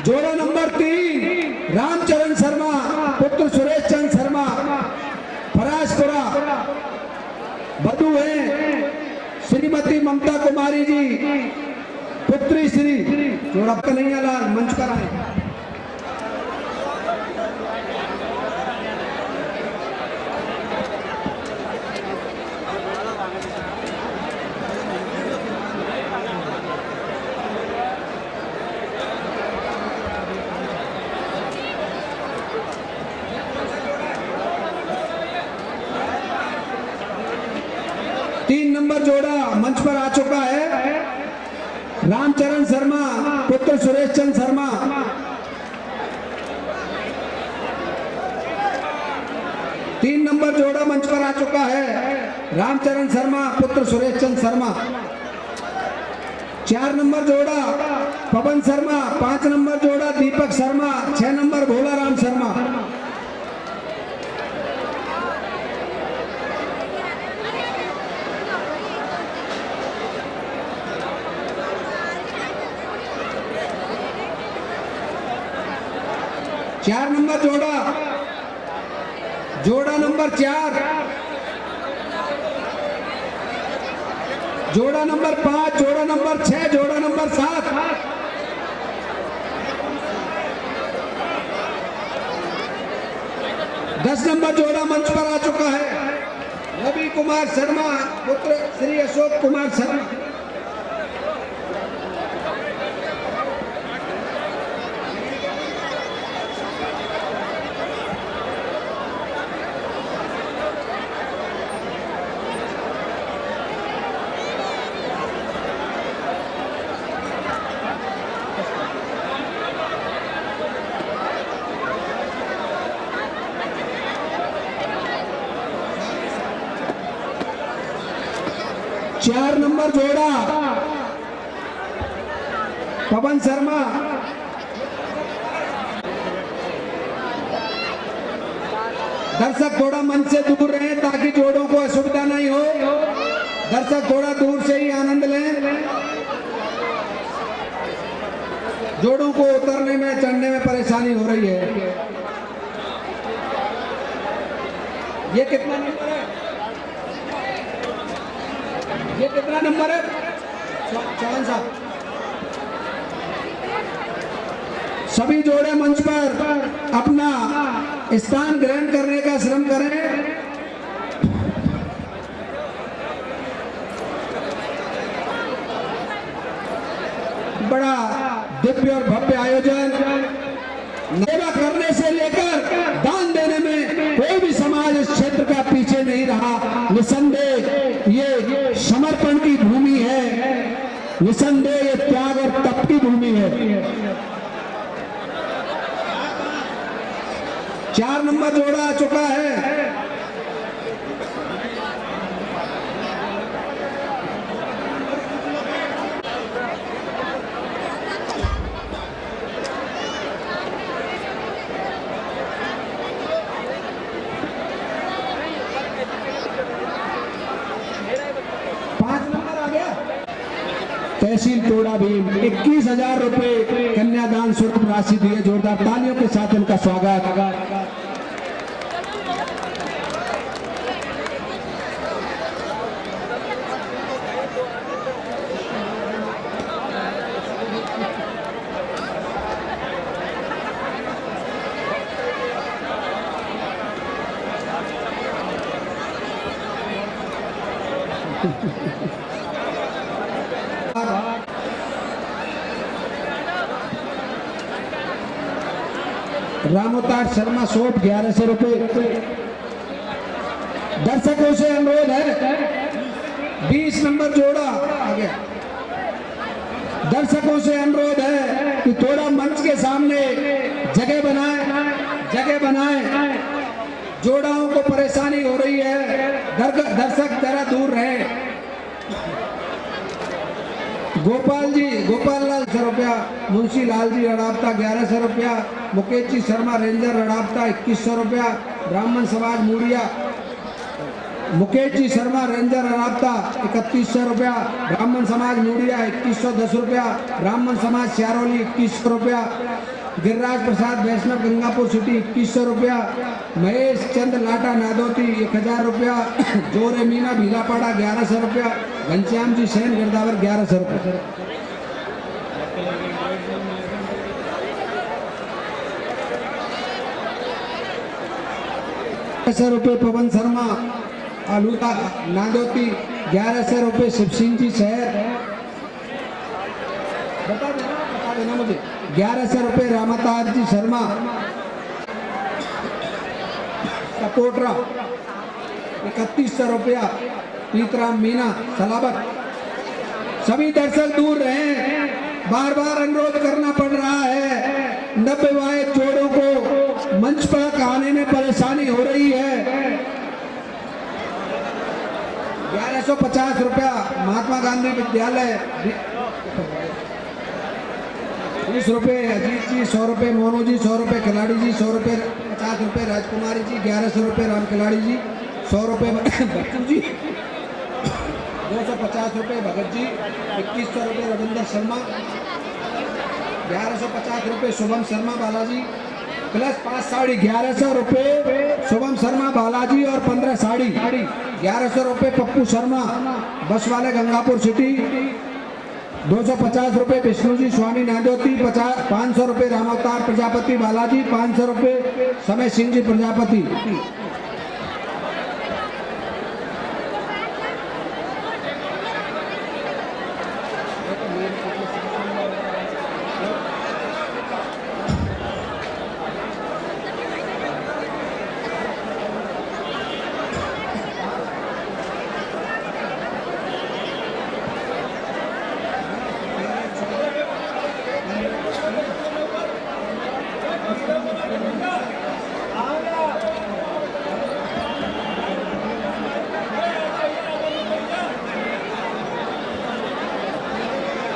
जोड़ा नंबर 3 रामचरण शर्मा पुत्र सुरेश चंद शर्मा, फरासपुरा, वधू है श्रीमती ममता कुमारी जी पुत्री श्री जोड़ा कन्हैयालाल, मंच पर आए। जोड़ा मंच पर आ चुका है, रामचरण शर्मा पुत्र सुरेश चंद शर्मा। तीन नंबर जोड़ा मंच पर आ चुका है, रामचरण शर्मा पुत्र सुरेश चंद शर्मा। 4 नंबर जोड़ा पवन शर्मा, 5 नंबर जोड़ा दीपक शर्मा, 6 नंबर भोला राम शर्मा। चार नंबर जोड़ा नंबर 4, जोड़ा नंबर 5, जोड़ा नंबर 6, जोड़ा नंबर 7। 10 नंबर जोड़ा मंच पर आ चुका है, रवि कुमार शर्मा पुत्र श्री अशोक कुमार शर्मा। चार नंबर जोड़ा पवन शर्मा, दर्शक थोड़ा मंच से दूर रहे ताकि जोड़ों को असुविधा नहीं हो। दर्शक थोड़ा दूर से ही जोड़ों को उतरने में चढ़ने में परेशानी हो रही है। ये कितना नंबर है? ये कितना नंबर है? चौहान साहब, सभी जोड़े मंच पर अपना स्थान ग्रहण करने का श्रम करें। बड़ा दिव्य और भव्य आयोजन, सेवा करने से लेकर दान देने में कोई भी समाज इस क्षेत्र का पीछे नहीं रहा। निसंदेह ये समर्पण की भूमि है, निसंदेह ये त्याग और तप की भूमि है। 4 नंबर जोड़ा आ चुका है। तहसील तोड़ा भी 21,000 रुपए कन्यादान स्वरूप राशि दिए। जोरदार तालियों के साथ इनका स्वागत। 'रामोतार शर्मा सोप 1100 रुपए। दर्शकों से अनुरोध है, 20 नंबर जोड़ा आ गया। दर्शकों से अनुरोध है कि थोड़ा मंच के सामने जगह बनाए। जोड़ाओं को परेशानी हो रही है, दर्शक जरा दूर रहे। गोपाल लाल 100 रुपया। मुंशी लाल जी रड़ावता 1100 रुपया। मुकेश जी शर्मा रेंजर रड़ावता 2100 रुपया। ब्राह्मण समाज मूड़िया मुकेश जी शर्मा रेंजर रड़ावता 3100 रुपया। ब्राह्मण समाज मूड़िया 2110 रुपया। ब्राह्मण समाज श्यारोली 2100 रुपया। गिरिराज प्रसाद वैष्णव गंगापुर सिटी 2100 रुपया। महेश चंद्र लाटा नादोती 1000 रुपया। जोरे मीना भीलापाड़ा 1100 रुपया। घनश्याम जी सैन गिरदावर 1100 रुपया। ₹1100 पवन शर्मा आलूता नादोती 1100 रुपये। शिव सिंह जी शहर बता देना मुझे 1100 रुपये। रामातार जी शर्मा कपोटरा 3100 रुपया। पीतराम मीना सलाबत। सभी दर्शक दूर रहे, बार बार अनुरोध करना पड़ रहा है। नवविवाहित जोड़ों को मंच पर आने में परेशानी हो रही है। 1150 रुपया। महात्मा गांधी विद्यालय 20 रुपये। अजीत जी 100 रुपये। मोनू जी 100 रुपये। खिलाड़ी जी 100 रुपये। 50 रुपये। राजकुमारी जी 1100 रुपये। राम खिलाड़ी जी 100 रुपये। बच्चू जी 250 रुपये। भगत जी 2100 रुपये। रविंदर शर्मा 1150 रुपये। शुभम शर्मा बालाजी प्लस 5 साड़ी 1100 रुपये। शुभम शर्मा बालाजी और 15 साड़ी 1100 रुपये। पप्पू शर्मा बस वाले गंगापुर सिटी 250 रुपये। विष्णु जी स्वामी नादोती 500 रुपये। रामावतार प्रजापति बालाजी 500 रुपये। समय सिंह जी प्रजापति।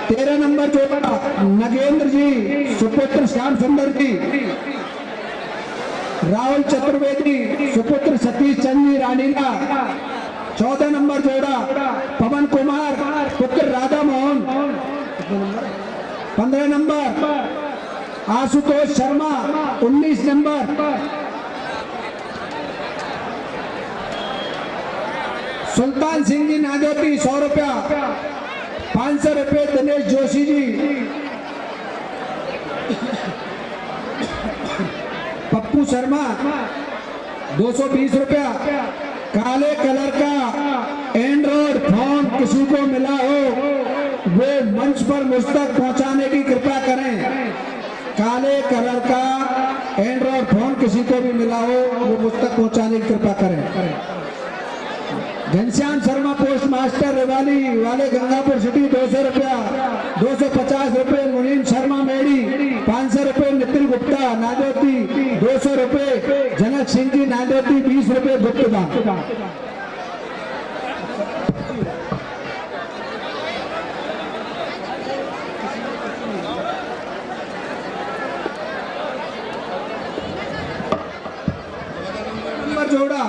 तेरह नंबर जोड़ा नगेंद्र जी सुपुत्र श्याम सुंदर जी। राहुल चतुर्वेदी सुपुत्र सतीश चंद जी रानीला। 14 नंबर जोड़ा पवन कुमार पुत्र राधा मोहन। 15 नंबर आशुतोष शर्मा 19 नंबर, सुल्तान सिंह जी नाजोती 100 रुपया, 500 रुपये दिनेश जोशी जी, पप्पू शर्मा 220 रुपया। काले कलर का एंड्रॉइड फोन किसी को मिला हो वो मंच पर मुझ तक पहुंचाने की कृपा करें। काले कलर का एंड्रॉइड फोन किसी को भी मिला हो वो मुझ तक पहुंचाने की कृपा करें। घनश्याम शर्मा पोस्ट मास्टर रेवाली वाले गंगापुर सिटी 200 रुपया, 250 रुपये मुनीम शर्मा मेड़ी, 500 रुपये नितिन गुप्ता नादोती, 200 रुपये जनक सिंह जी नादोती, 20 रुपये गुप्तदान। नंबर जोड़ा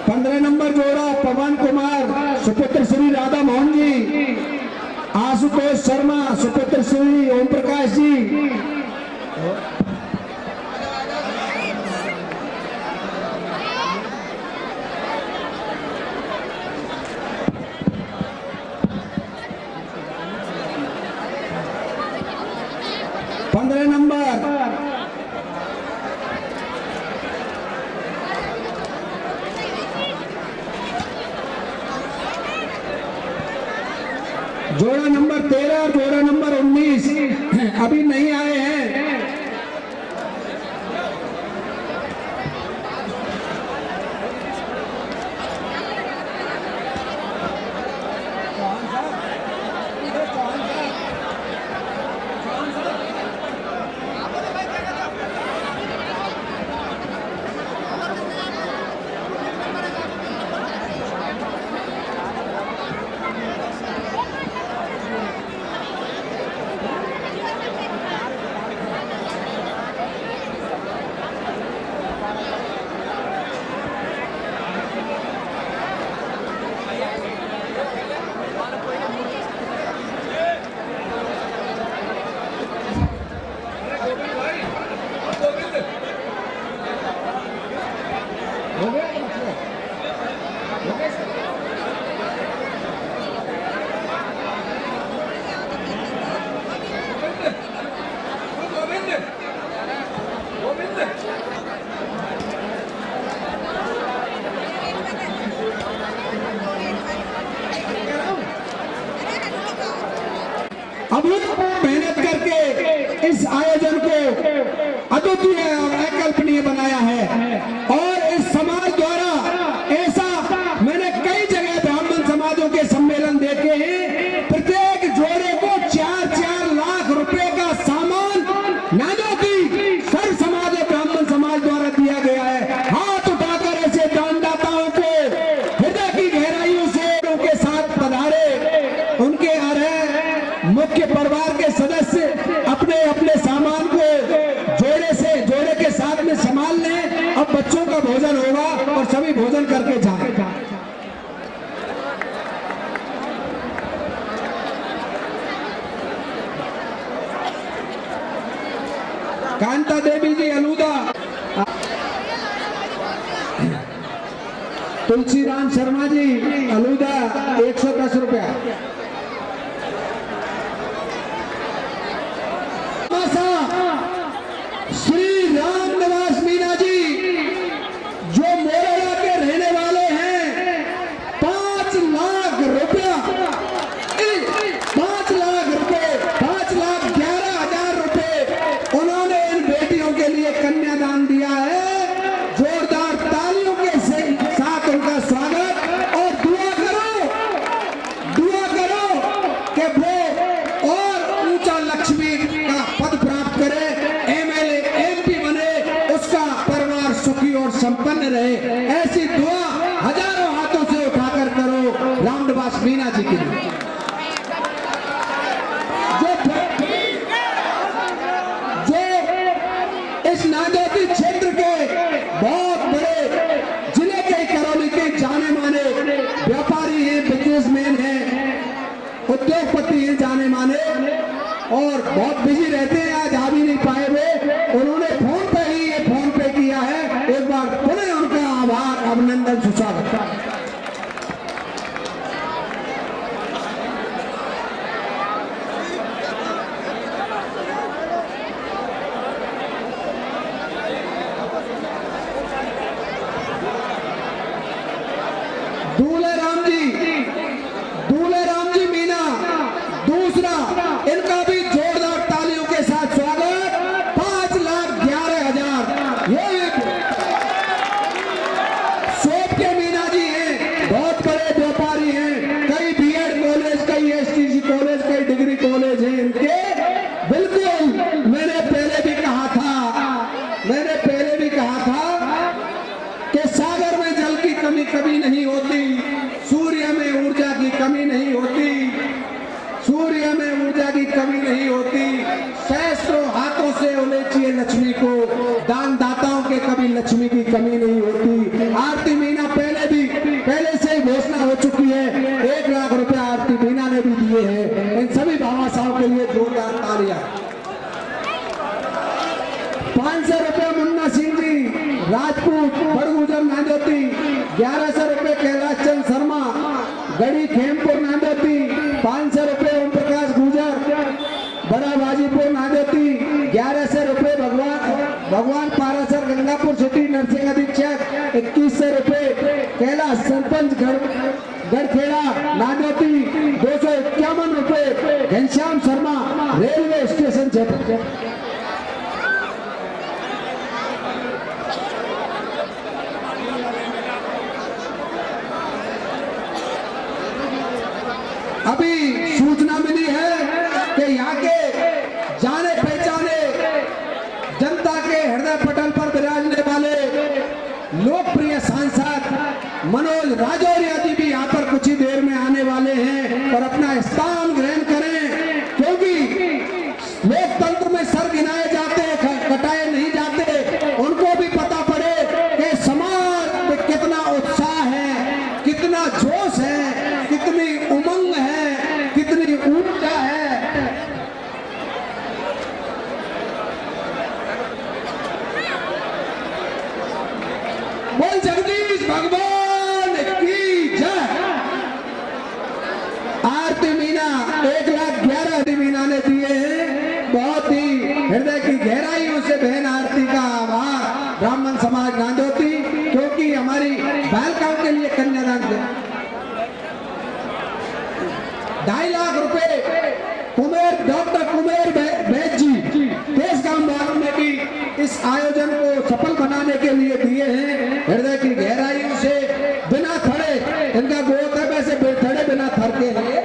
15 नंबर जोड़ा पवन कुमार सुपुत्र श्री राधा मोहन जी, आशुतोष शर्मा सुपुत्र श्री ओम प्रकाश जी, जोड़ा नंबर 13 और जोड़ा नंबर 19 अभी नहीं आए हैं। अब मेहनत करके इस आयोजन को अद्वितीय और अकल्पनीय बनाया है और इस समाज द्वारा ऐसा मैंने कई जगह ब्राह्मण समाजों के सम्मेलन देखे हैं। प्रत्येक जोड़े को 4-4 लाख रुपए का सामान नाजों की सर्व समाज और ब्राह्मण समाज द्वारा दिया गया है। हाथ उठाकर ऐसे दानदाताओं को हृदय की गहराइयों से उनके साथ पधारे। उनके मुख्य परिवार के सदस्य अपने अपने सामान को जोड़े के साथ में संभाल लें। अब बच्चों का भोजन होगा और सभी भोजन करके जाएं। कांता देवी जी अलूदा, तुलसीराम शर्मा जी अलूदा 110 रुपया। श्री राम निवास मीना जी जो मोरड़ा के रहने वाले हैं 5 लाख रुपया 5,11,000 रुपए उन्होंने इन बेटियों के लिए कन्यादान दिया है। जोरदार तालियों के साथ उनका स्वागत और दुआ करो कि वो और ऊंचा लक्ष्मी का पद प्राप्त करे, एमएलए एमपी बने, उसका परिवार सुखी और संपन्न रहे। ऐसी दुआ हजारों हाथों से उठाकर करो रामनिवास मीना जी के लिए। जो इस नांदोती क्षेत्र के बहुत बड़े जिले के करौली के जाने माने व्यापारी हैं, बिजनेसमैन हैं, उद्योगपति हैं जाने माने, और बहुत बिजी रहते हैं, आज आ भी नहीं पाए वे। उन्होंने फोन पे ही ये फोन पे किया है। एक बार पुनः उनका आभार, अभिनंदन, सुस्वागत। दूल्हे राम जी मीना दूसरा, इनका भी जोरदार तालियों के साथ स्वागत। 5,11,000 ये सोप के मीना जी हैं, बहुत बड़े व्यापारी हैं, कई बीएड कॉलेज, कई एसटीसी कॉलेज, कई डिग्री कॉलेज हैं इनके। बिल्कुल मैंने पहले भी कहा था कि सागर में जल की कमी कभी नहीं होती, सूर्य में ऊर्जा की कमी नहीं होती, सूर्य में ऊर्जा की कमी नहीं होती। सहस्त्रों हाथों से उलेचिए लक्ष्मी को, दानदाताओं के कभी लक्ष्मी की कमी नहीं होती। आरती मीना पहले से ही घोषणा हो चुकी है, 1 लाख रुपया आरती मीना ने भी दिए हैं। इन सभी भावा साहब के लिए जोरदार तालियां। 500 रुपया मुन्ना सिंह जी राजपूत बड़गुजर नांदोती, 1100 रुपये कैलाश चंद शर्मा गढ़ी खेमपुर नांदोती, 500 रुपये ओम प्रकाश गुजर बड़ा बाजीपुर नांदोती, 1100 रुपये भगवान पारासर गंगापुर सिटी नरसिंह अधीक्षक, 2100 रुपये कैलाश सरपंच गढ़खेड़ा नांदोती, 251 रुपये घनश्याम शर्मा रेलवे स्टेशन क्षेत्र। अभी सूचना मिली है कि यहाँ के जाने पहचाने जनता के हृदय पटल पर विराजने वाले लोकप्रिय सांसद मनोज राजौरिया जी भी यहाँ पर कुछ ही देर में आने वाले हैं और अपना स्थान ग्रहण करें, क्योंकि लोकतंत्र में सर गिनाए जाते हैं, कटाए नहीं जाते। उनको भी पता पड़े कि समाज में कितना उत्साह है, कितना जोश है, कितनी उमंग है, कितनी ऊर्जा है। बोल जगदीश भगवान की जय। आरती मीना 1,11,000 मीना ने दिए हैं। बहुत ही हृदय की गहराइयों से बहन आरती का आभार ब्राह्मण समाज नांदोती, क्योंकि हमारी बालिकाओं के लिए कन्यादान दिया। 2.5 लाख रुपए डॉक्टर कुमेर बैद जी देश गांव वालों ने भी इस आयोजन को सफल बनाने के लिए दिए हैं। हृदय की गहराइयों से बिना थड़े, इनका गोत है वैसे थड़े बिना थर के लिए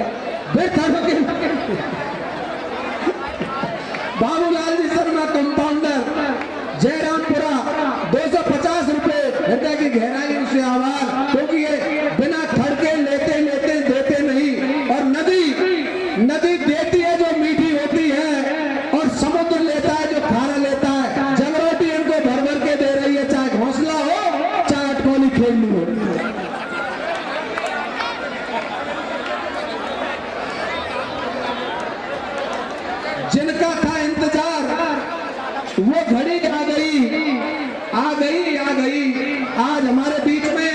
बाबूलाल जी शर्मा कंपाउंडर जयरामपुरा 250 रुपए। हृदय की गहराइयों से आभार, क्योंकि ये बिना थड़ के लेते देते नहीं। और नदी देती है जो मीठी होती है, और समुद्र लेता है जो खारा लेता है। जगरोटी इनको भर भर के दे रही है, चाहे घोंसला हो चाहे अटकोली खेलनी हो। जिनका था इंतजार वो घड़ी आ गई। आज हमारे बीच में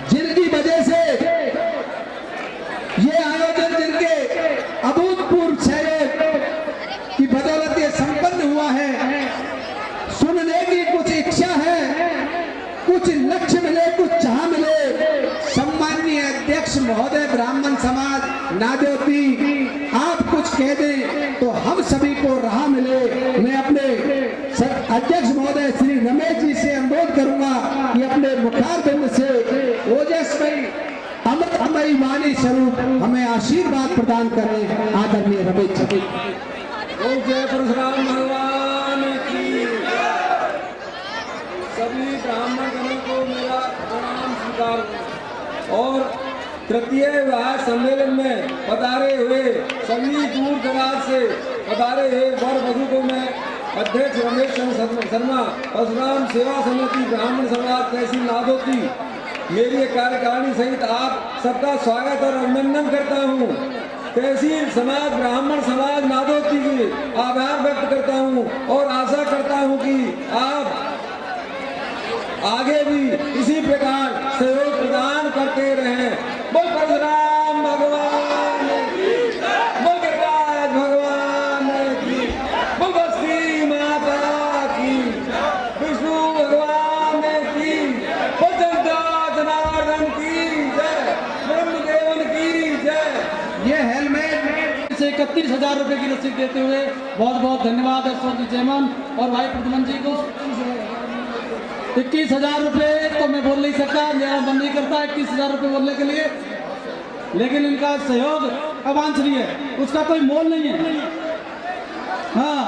जिनकी वजह से ये आयोजन, जिनके अभूतपूर्व सहयोग की बदौलत ये संपन्न हुआ है। सुनने की कुछ इच्छा है, कुछ लक्ष्य मिले, कुछ चाह मिले। सम्माननीय अध्यक्ष महोदय ब्राह्मण समाज नांदोती, आप कुछ कह दें तो हम सभी को राह मिले। मैं अपने अध्यक्ष महोदय श्री रमेश जी से अनुरोध करूंगा कि अपने मुखारबिंद से ओजस्वी अमृतमयी वाणी स्वरूप हमें आशीर्वाद प्रदान करें। आदरणीय रमेश जी। ओम जय परशुराम भगवान की। सभी ब्राह्मण गणों को मेरा प्रणाम स्वीकार और तृतीय विवाह सम्मेलन में पधारे हुए सभी दूर दराज से पधारे हुए वर वधू को मैं अध्यक्ष रमेश चंद्र शर्मा, परशुराम सेवा समिति ब्राह्मण समाज तहसील नादोती, मेरी कार्यकारिणी सहित आप सबका स्वागत और अभिनंदन करता हूँ। तहसील समाज ब्राह्मण समाज नादोती की आभार व्यक्त करता हूँ और आशा करता हूँ कि आप आगे भी इसी प्रकार सहयोग प्रदान करते रहें। बोल परशुराम भगवान की, बोल गणराज भगवान की, बोल बस्ती माता की, विष्णु भगवान की, बोल जनता जनार्दन की जय, ब्रह्मदेवन की जय। ये हेलमेट से 31,000 रुपए की रसीद देते हुए बहुत बहुत धन्यवाद अशोक जी चेमन और भाई प्रद्युमन जी को। 21,000 रुपए तो मैं बोल नहीं सकता, मेरा मन नहीं करता 21,000 रुपए बोलने के लिए, लेकिन इनका सहयोग अवांछनीय है, उसका कोई मोल नहीं है। हाँ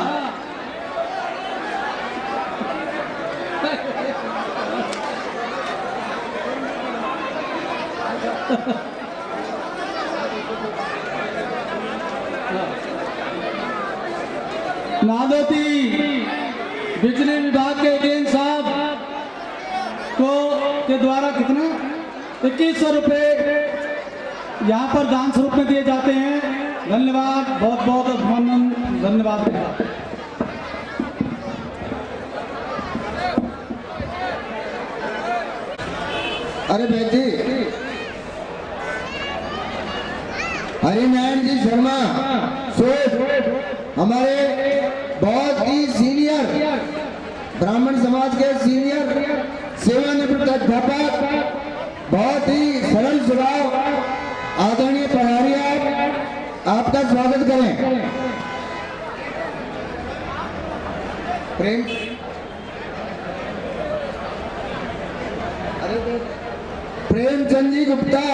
नादोती बिजली विभाग के एजेंट साहब को के द्वारा कितना 2100 रुपए यहाँ पर दान स्वरूप में दिए जाते हैं। धन्यवाद, बहुत बहुत अभिनंदन, धन्यवाद। अरे बेटी हरिनारायण जी शर्मा हमारे बहुत ही सीनियर ब्राह्मण समाज के सीनियर सेवानिवृत्त अध्यापक, बहुत ही सरल स्वभाव, आदरणीय पधारिया, आपका स्वागत करें। प्रेमचंद जी गुप्ता,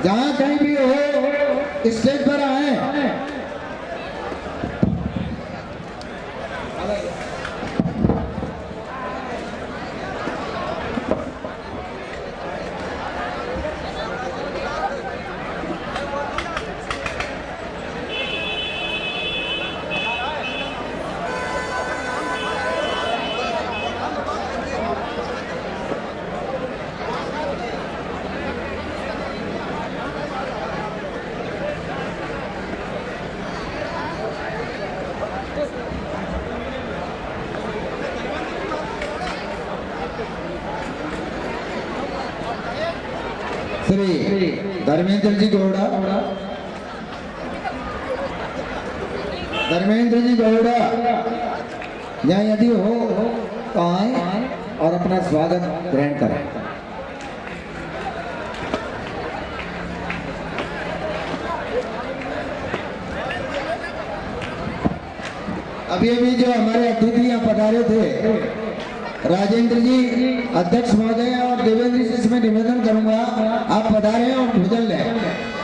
जहां कहीं भी हो स्टेज पर आए। श्री धर्मेंद्र जी गौड़ा, धर्मेंद्र जी गौड़ा यहाँ यदि हो तो आए और अपना स्वागत ग्रहण करें। अभी अभी जो हमारे अतिथि यहाँ पधारे थे राजेंद्र जी अध्यक्ष महोदय और देवेंद्र जी से मैं निवेदन करूंगा आप पधारें और भोजन लें।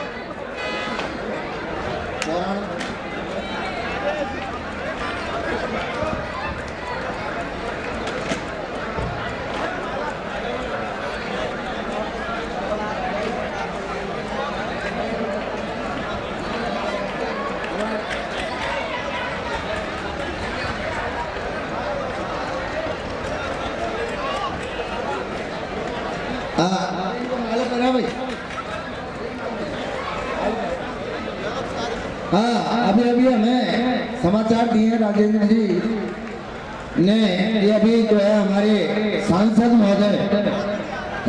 हाँ, अभी अभी हमें समाचार दिए राजेंद्र जी ने, ये अभी जो है हमारे सांसद महोदय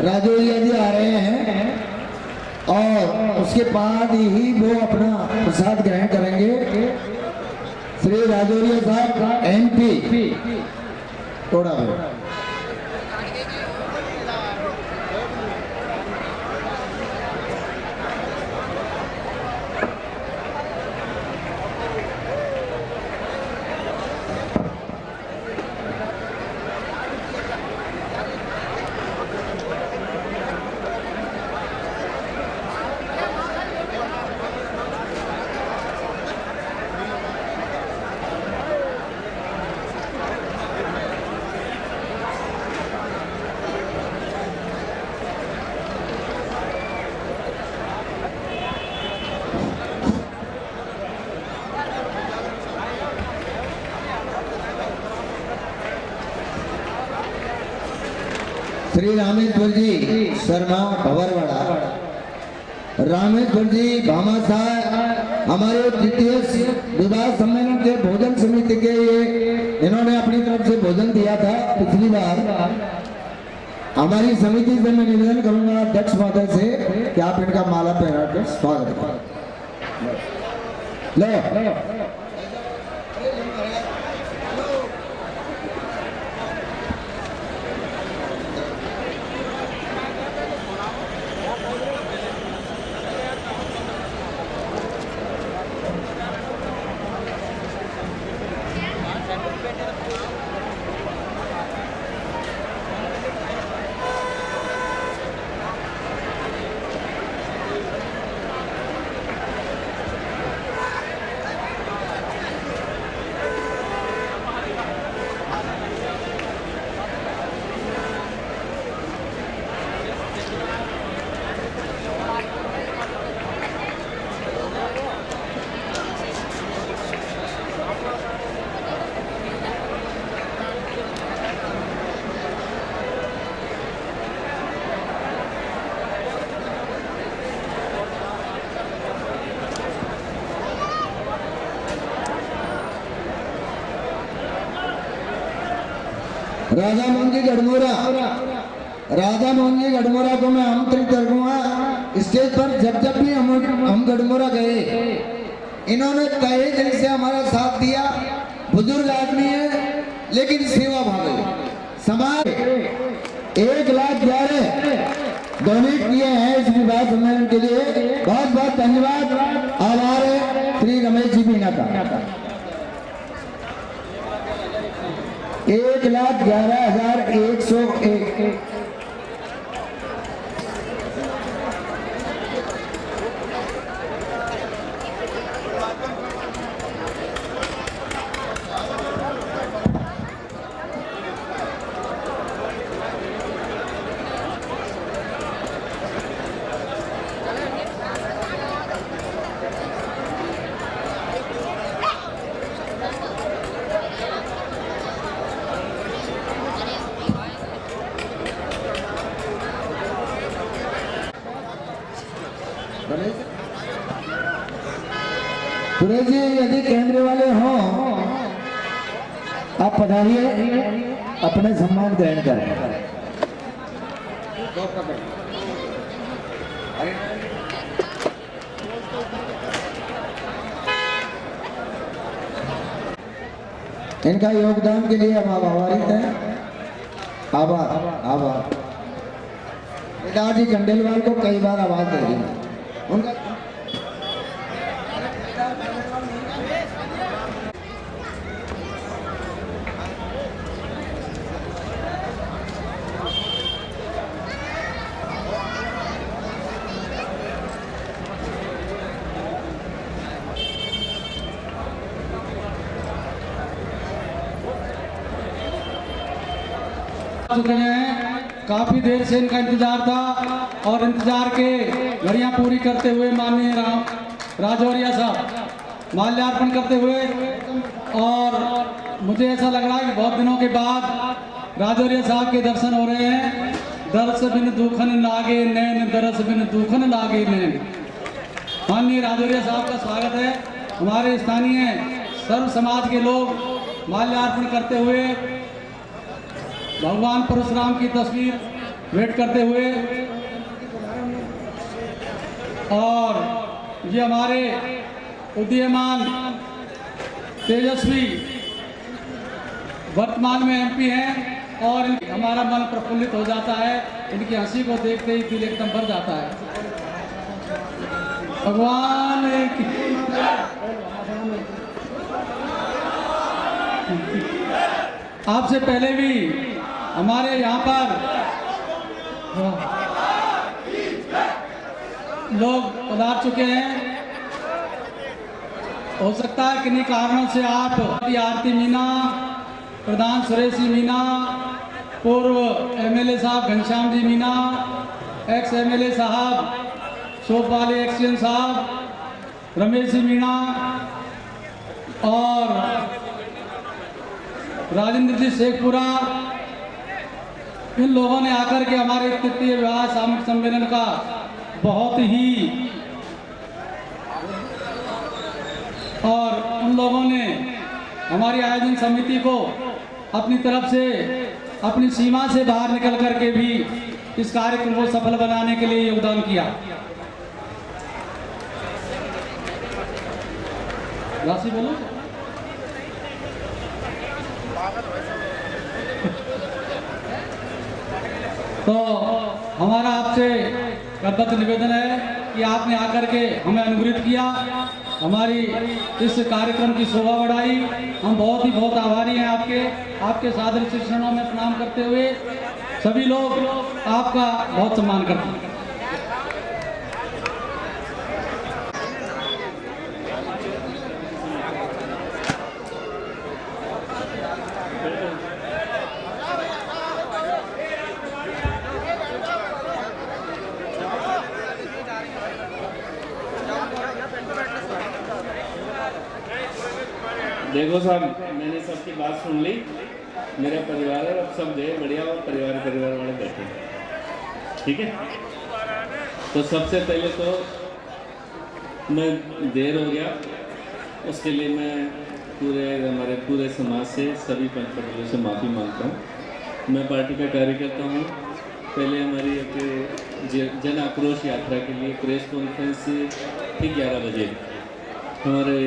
राजौरिया जी आ रहे हैं और उसके बाद ही वो अपना प्रसाद ग्रहण करेंगे। श्री राजौरिया साहब MP थोड़ा श्री रामेश्वर जी शर्मा भवरवाड़ा, रामेश्वर जी भामा साहब हमारे द्वितीय विवाह सम्मेलन के भोजन समिति के ये इन्होंने अपनी तरफ से भोजन दिया था पिछली बार। हमारी समिति से मैं निवेदन करूंगा अध्यक्ष महोदय से कि आप इनका माला पहना कर स्वागत करें। राधा मोहन जी गढ़मोरा, राधा मोहन जी गढ़मोरा को मैं आमंत्रित करूंगा स्टेज पर। जब जब भी हम गढ़मोरा गए इन्होंने तहे दिल से हमारा साथ दिया। बुजुर्ग आदमी है लेकिन सेवा भाव समाज 1,11,000 डोनेट किए हैं इस विवाह सम्मेलन के लिए। बहुत बहुत धन्यवाद, आभार है श्री रमेश जी मीना का। 1,11,101। सुरेश जी यदि केंद्र वाले हों आप पधारिए, अपने सम्मान ग्रहण करें। इनका योगदान के लिए हम आभारित हैं। आभार आभार। जी खंडेलवाल को कई बार आवाज दे दी उनका। चुके हैं, काफी देर से इनका इंतजार था और इंतजार के घड़ियां पूरी करते हुए माननीय राजौरिया साहब माल्यार्पण करते हुए, और मुझे ऐसा लग रहा है कि बहुत दिनों के बाद राजौरिया साहब के दर्शन हो रहे हैं। दर्श बिन दुखन लागे नैन, दरस बिन दुखन लागे नैन। माननीय राजौरिया साहब का स्वागत है। हमारे स्थानीय सर्व समाज के लोग माल्यार्पण करते हुए भगवान परशुराम की तस्वीर भेंट करते हुए, और ये हमारे उदीयमान तेजस्वी वर्तमान में एमपी हैं और हमारा मन प्रफुल्लित हो जाता है। इनकी हंसी को देखते ही दिल एकदम भर जाता है। भगवान की आपसे पहले भी हमारे यहाँ पर लोग पधार चुके हैं। हो सकता है किन्हीं कारणों से आप आरती मीना, प्रधान सुरेश मीना, पूर्व एमएलए साहब घनश्याम जी मीना, एक्स एमएलए साहब शोभवाले एक्सचेंज साहब, रमेश जी मीना और राजेंद्र जी शेखपुरा, इन लोगों ने आकर के हमारे तृतीय विवाह सामूहिक सम्मेलन का बहुत ही, और उन लोगों ने हमारी आयोजन समिति को अपनी तरफ से, अपनी सीमा से बाहर निकल करके भी इस कार्यक्रम को सफल बनाने के लिए योगदान किया। राशि बोलो। तो हमारा आपसे करबद्ध निवेदन है कि आपने आकर के हमें अनुग्रहित किया, हमारी इस कार्यक्रम की शोभा बढ़ाई। हम बहुत आभारी हैं आपके सादर चरणों में प्रणाम करते हुए सभी लोग आपका बहुत सम्मान करते हैं। देखो साहब, मैंने सबकी बात सुन ली, मेरा परिवार है, अब सब गए बढ़िया, और परिवार वाले बैठे, ठीक है। तो सबसे पहले तो मैं देर हो गया, उसके लिए मैं हमारे पूरे समाज से, सभी पंचपटलों से माफ़ी मांगता हूँ। मैं पार्टी का कार्यकर्ता हूँ। पहले हमारी जन आक्रोश यात्रा के लिए प्रेस कॉन्फ्रेंस थी 11 बजे, हमारे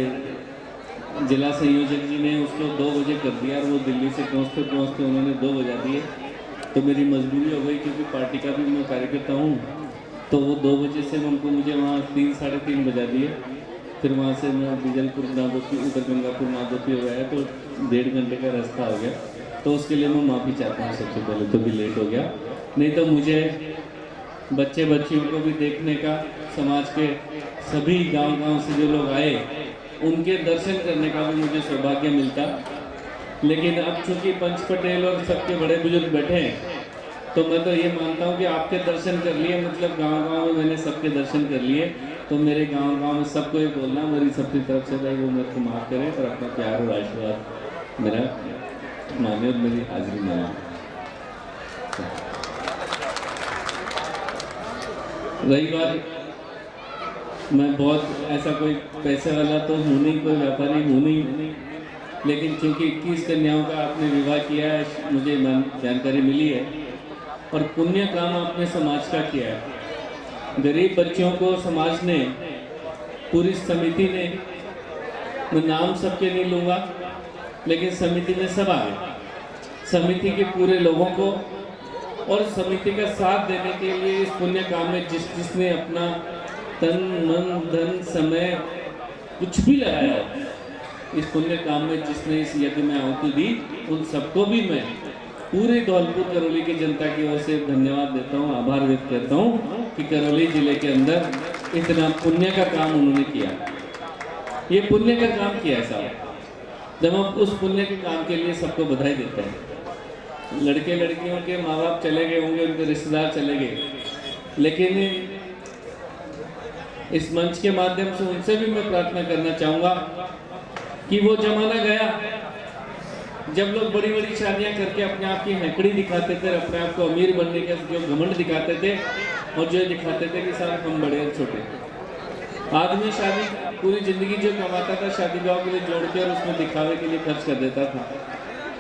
जिला संयोजक जी ने उसको 2 बजे कर दिया, और वो दिल्ली से पहुँचते उन्होंने 2 बजा दिए। तो मेरी मजबूरी हो गई, क्योंकि पार्टी का भी मैं कार्यकर्ता हूँ, तो वो 2 बजे से मुझे वहाँ 3 साढ़े 3 बजा दिए। फिर वहाँ से मैं बीजलपुर नागोपी, उधर गंगापुर नागोपी हो गया, तो 1.5 घंटे का रास्ता हो गया। तो उसके लिए मैं माफ़ी चाहता हूँ सबसे पहले, तो भी लेट हो गया। नहीं तो मुझे बच्चियों को भी देखने का, समाज के सभी गाँव से जो लोग आए उनके दर्शन करने का भी मुझे सौभाग्य मिलता। लेकिन अब चूंकि पंच पटेल और सबके बड़े बुजुर्ग बैठे हैं, तो मैं तो ये मानता हूँ कि आपके दर्शन कर लिए, मतलब गांव में मैंने सबके दर्शन कर लिए। तो मेरे गांव में सबको ये बोलना, मेरी सबकी तरफ से भाई वो मेरे को माफ़ करें, और अपना प्यार और आशीर्वाद मेरा माने और मेरी हाजिरी माने। रही बात, मैं बहुत ऐसा कोई पैसे वाला तो हूँ नहीं, कोई व्यापारी हूँ नहीं, लेकिन चूंकि 21 कन्याओं का आपने विवाह किया है, मुझे जानकारी मिली है, और पुण्य काम आपने समाज का किया है। गरीब बच्चों को समाज ने, पूरी समिति ने, मैं नाम सबके नहीं लूँगा, लेकिन समिति में सब आ गए, समिति के पूरे लोगों को, और समिति का साथ देने के लिए इस पुण्य काम में जिसने अपना तन मन धन समय कुछ भी लगाया, इस पुण्य काम में जिसने इस यज्ञ में आहुति दी, उन सबको भी मैं पूरे धौलपुर करौली की जनता की ओर से धन्यवाद देता हूँ, आभार व्यक्त करता हूँ कि करौली जिले के अंदर इतना पुण्य का काम उन्होंने किया। ये पुण्य का काम किया है साहब। जब हम उस पुण्य के काम के लिए सबको बधाई देते हैं। लड़के लड़कियों के माँ बाप चले गए होंगे, उनके रिश्तेदार चले गए, लेकिन इस मंच के माध्यम से उनसे भी मैं प्रार्थना करना चाहूँगा कि वो जमाना गया जब लोग बड़ी बड़ी शादियां करके अपने आप की हैकड़ी दिखाते थे, अपने आप को अमीर बनने का जो घमंड दिखाते थे, और जो दिखाते थे कि साहब हम बड़े और छोटे। आदमी शादी पूरी जिंदगी जो कमाता था शादी ब्याह के लिए जोड़ के, और उसमें दिखावे के लिए खर्च कर देता था।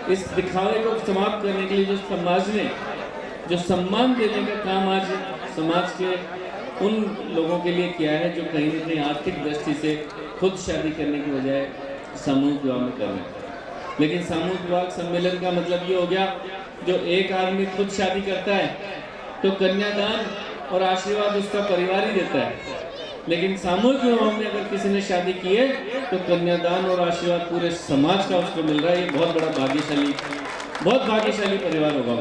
इस दिखावे को समाप्त करने के लिए जो समाज ने जो सम्मान देने का काम आज समाज के उन लोगों के लिए किया है जो कहीं न कहीं आर्थिक दृष्टि से खुद शादी करने की बजाय सामूहिक विवाह में कर रहे हैं। लेकिन सामूहिक विवाह सम्मेलन का मतलब ये हो गया, जो एक आदमी खुद शादी करता है तो कन्यादान और आशीर्वाद उसका परिवार ही देता है, लेकिन सामूहिक विवाह में अगर किसी ने शादी की है तो कन्यादान और आशीर्वाद पूरे समाज का उसको मिल रहा है। ये बहुत बड़ा बहुत भाग्यशाली परिवार होगा।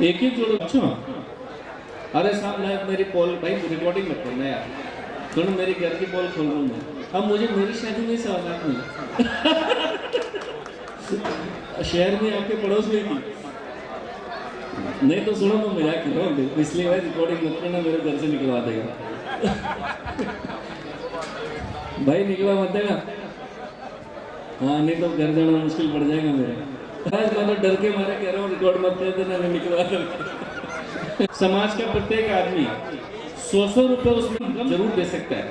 एक ही जोड़ो। अच्छा, अरे साहब मैं मेरी पोल भाई रिकॉर्डिंग मत करना यार, सुनो मेरी घर की पोल खोल रहा हूँ मैं। अब मुझे मेरी शादी में सवाल मिले शहर में आपके पड़ोस में थी, नहीं तो सुनो मैं मजाक कर रहा हूँ, इसलिए भाई रिकॉर्डिंग मत करना, मेरे घर से निकलवा देगा भाई, निकलवा मत देगा। हाँ नहीं तो घर जाना मुश्किल पड़ जाएगा मेरे। आज मैं तो डर के मारे कह रहा हूँ रिकॉर्ड मत कर देना, मैं निकलवा दूँ। समाज का प्रत्येक आदमी 100 रुपए उसमें जरूर दे सकता है,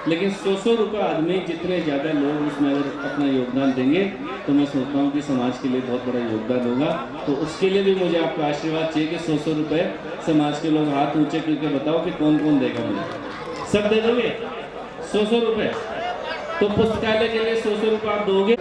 लेकिन 100 रुपए आदमी जितने ज़्यादा लोग उसमें अगर अपना योगदान देंगे तो मैं सोचता हूँ कि समाज के लिए बहुत बड़ा योगदान होगा। तो उसके लिए भी मुझे आपका आशीर्वाद चाहिए कि 100 रुपए समाज के लोग हाथ ऊंचे करके बताओ कि कौन कौन देगा मुझे। सब दे दोगे 100 रुपए? तो पुस्तकालय के लिए 100 रुपए आप दोगे?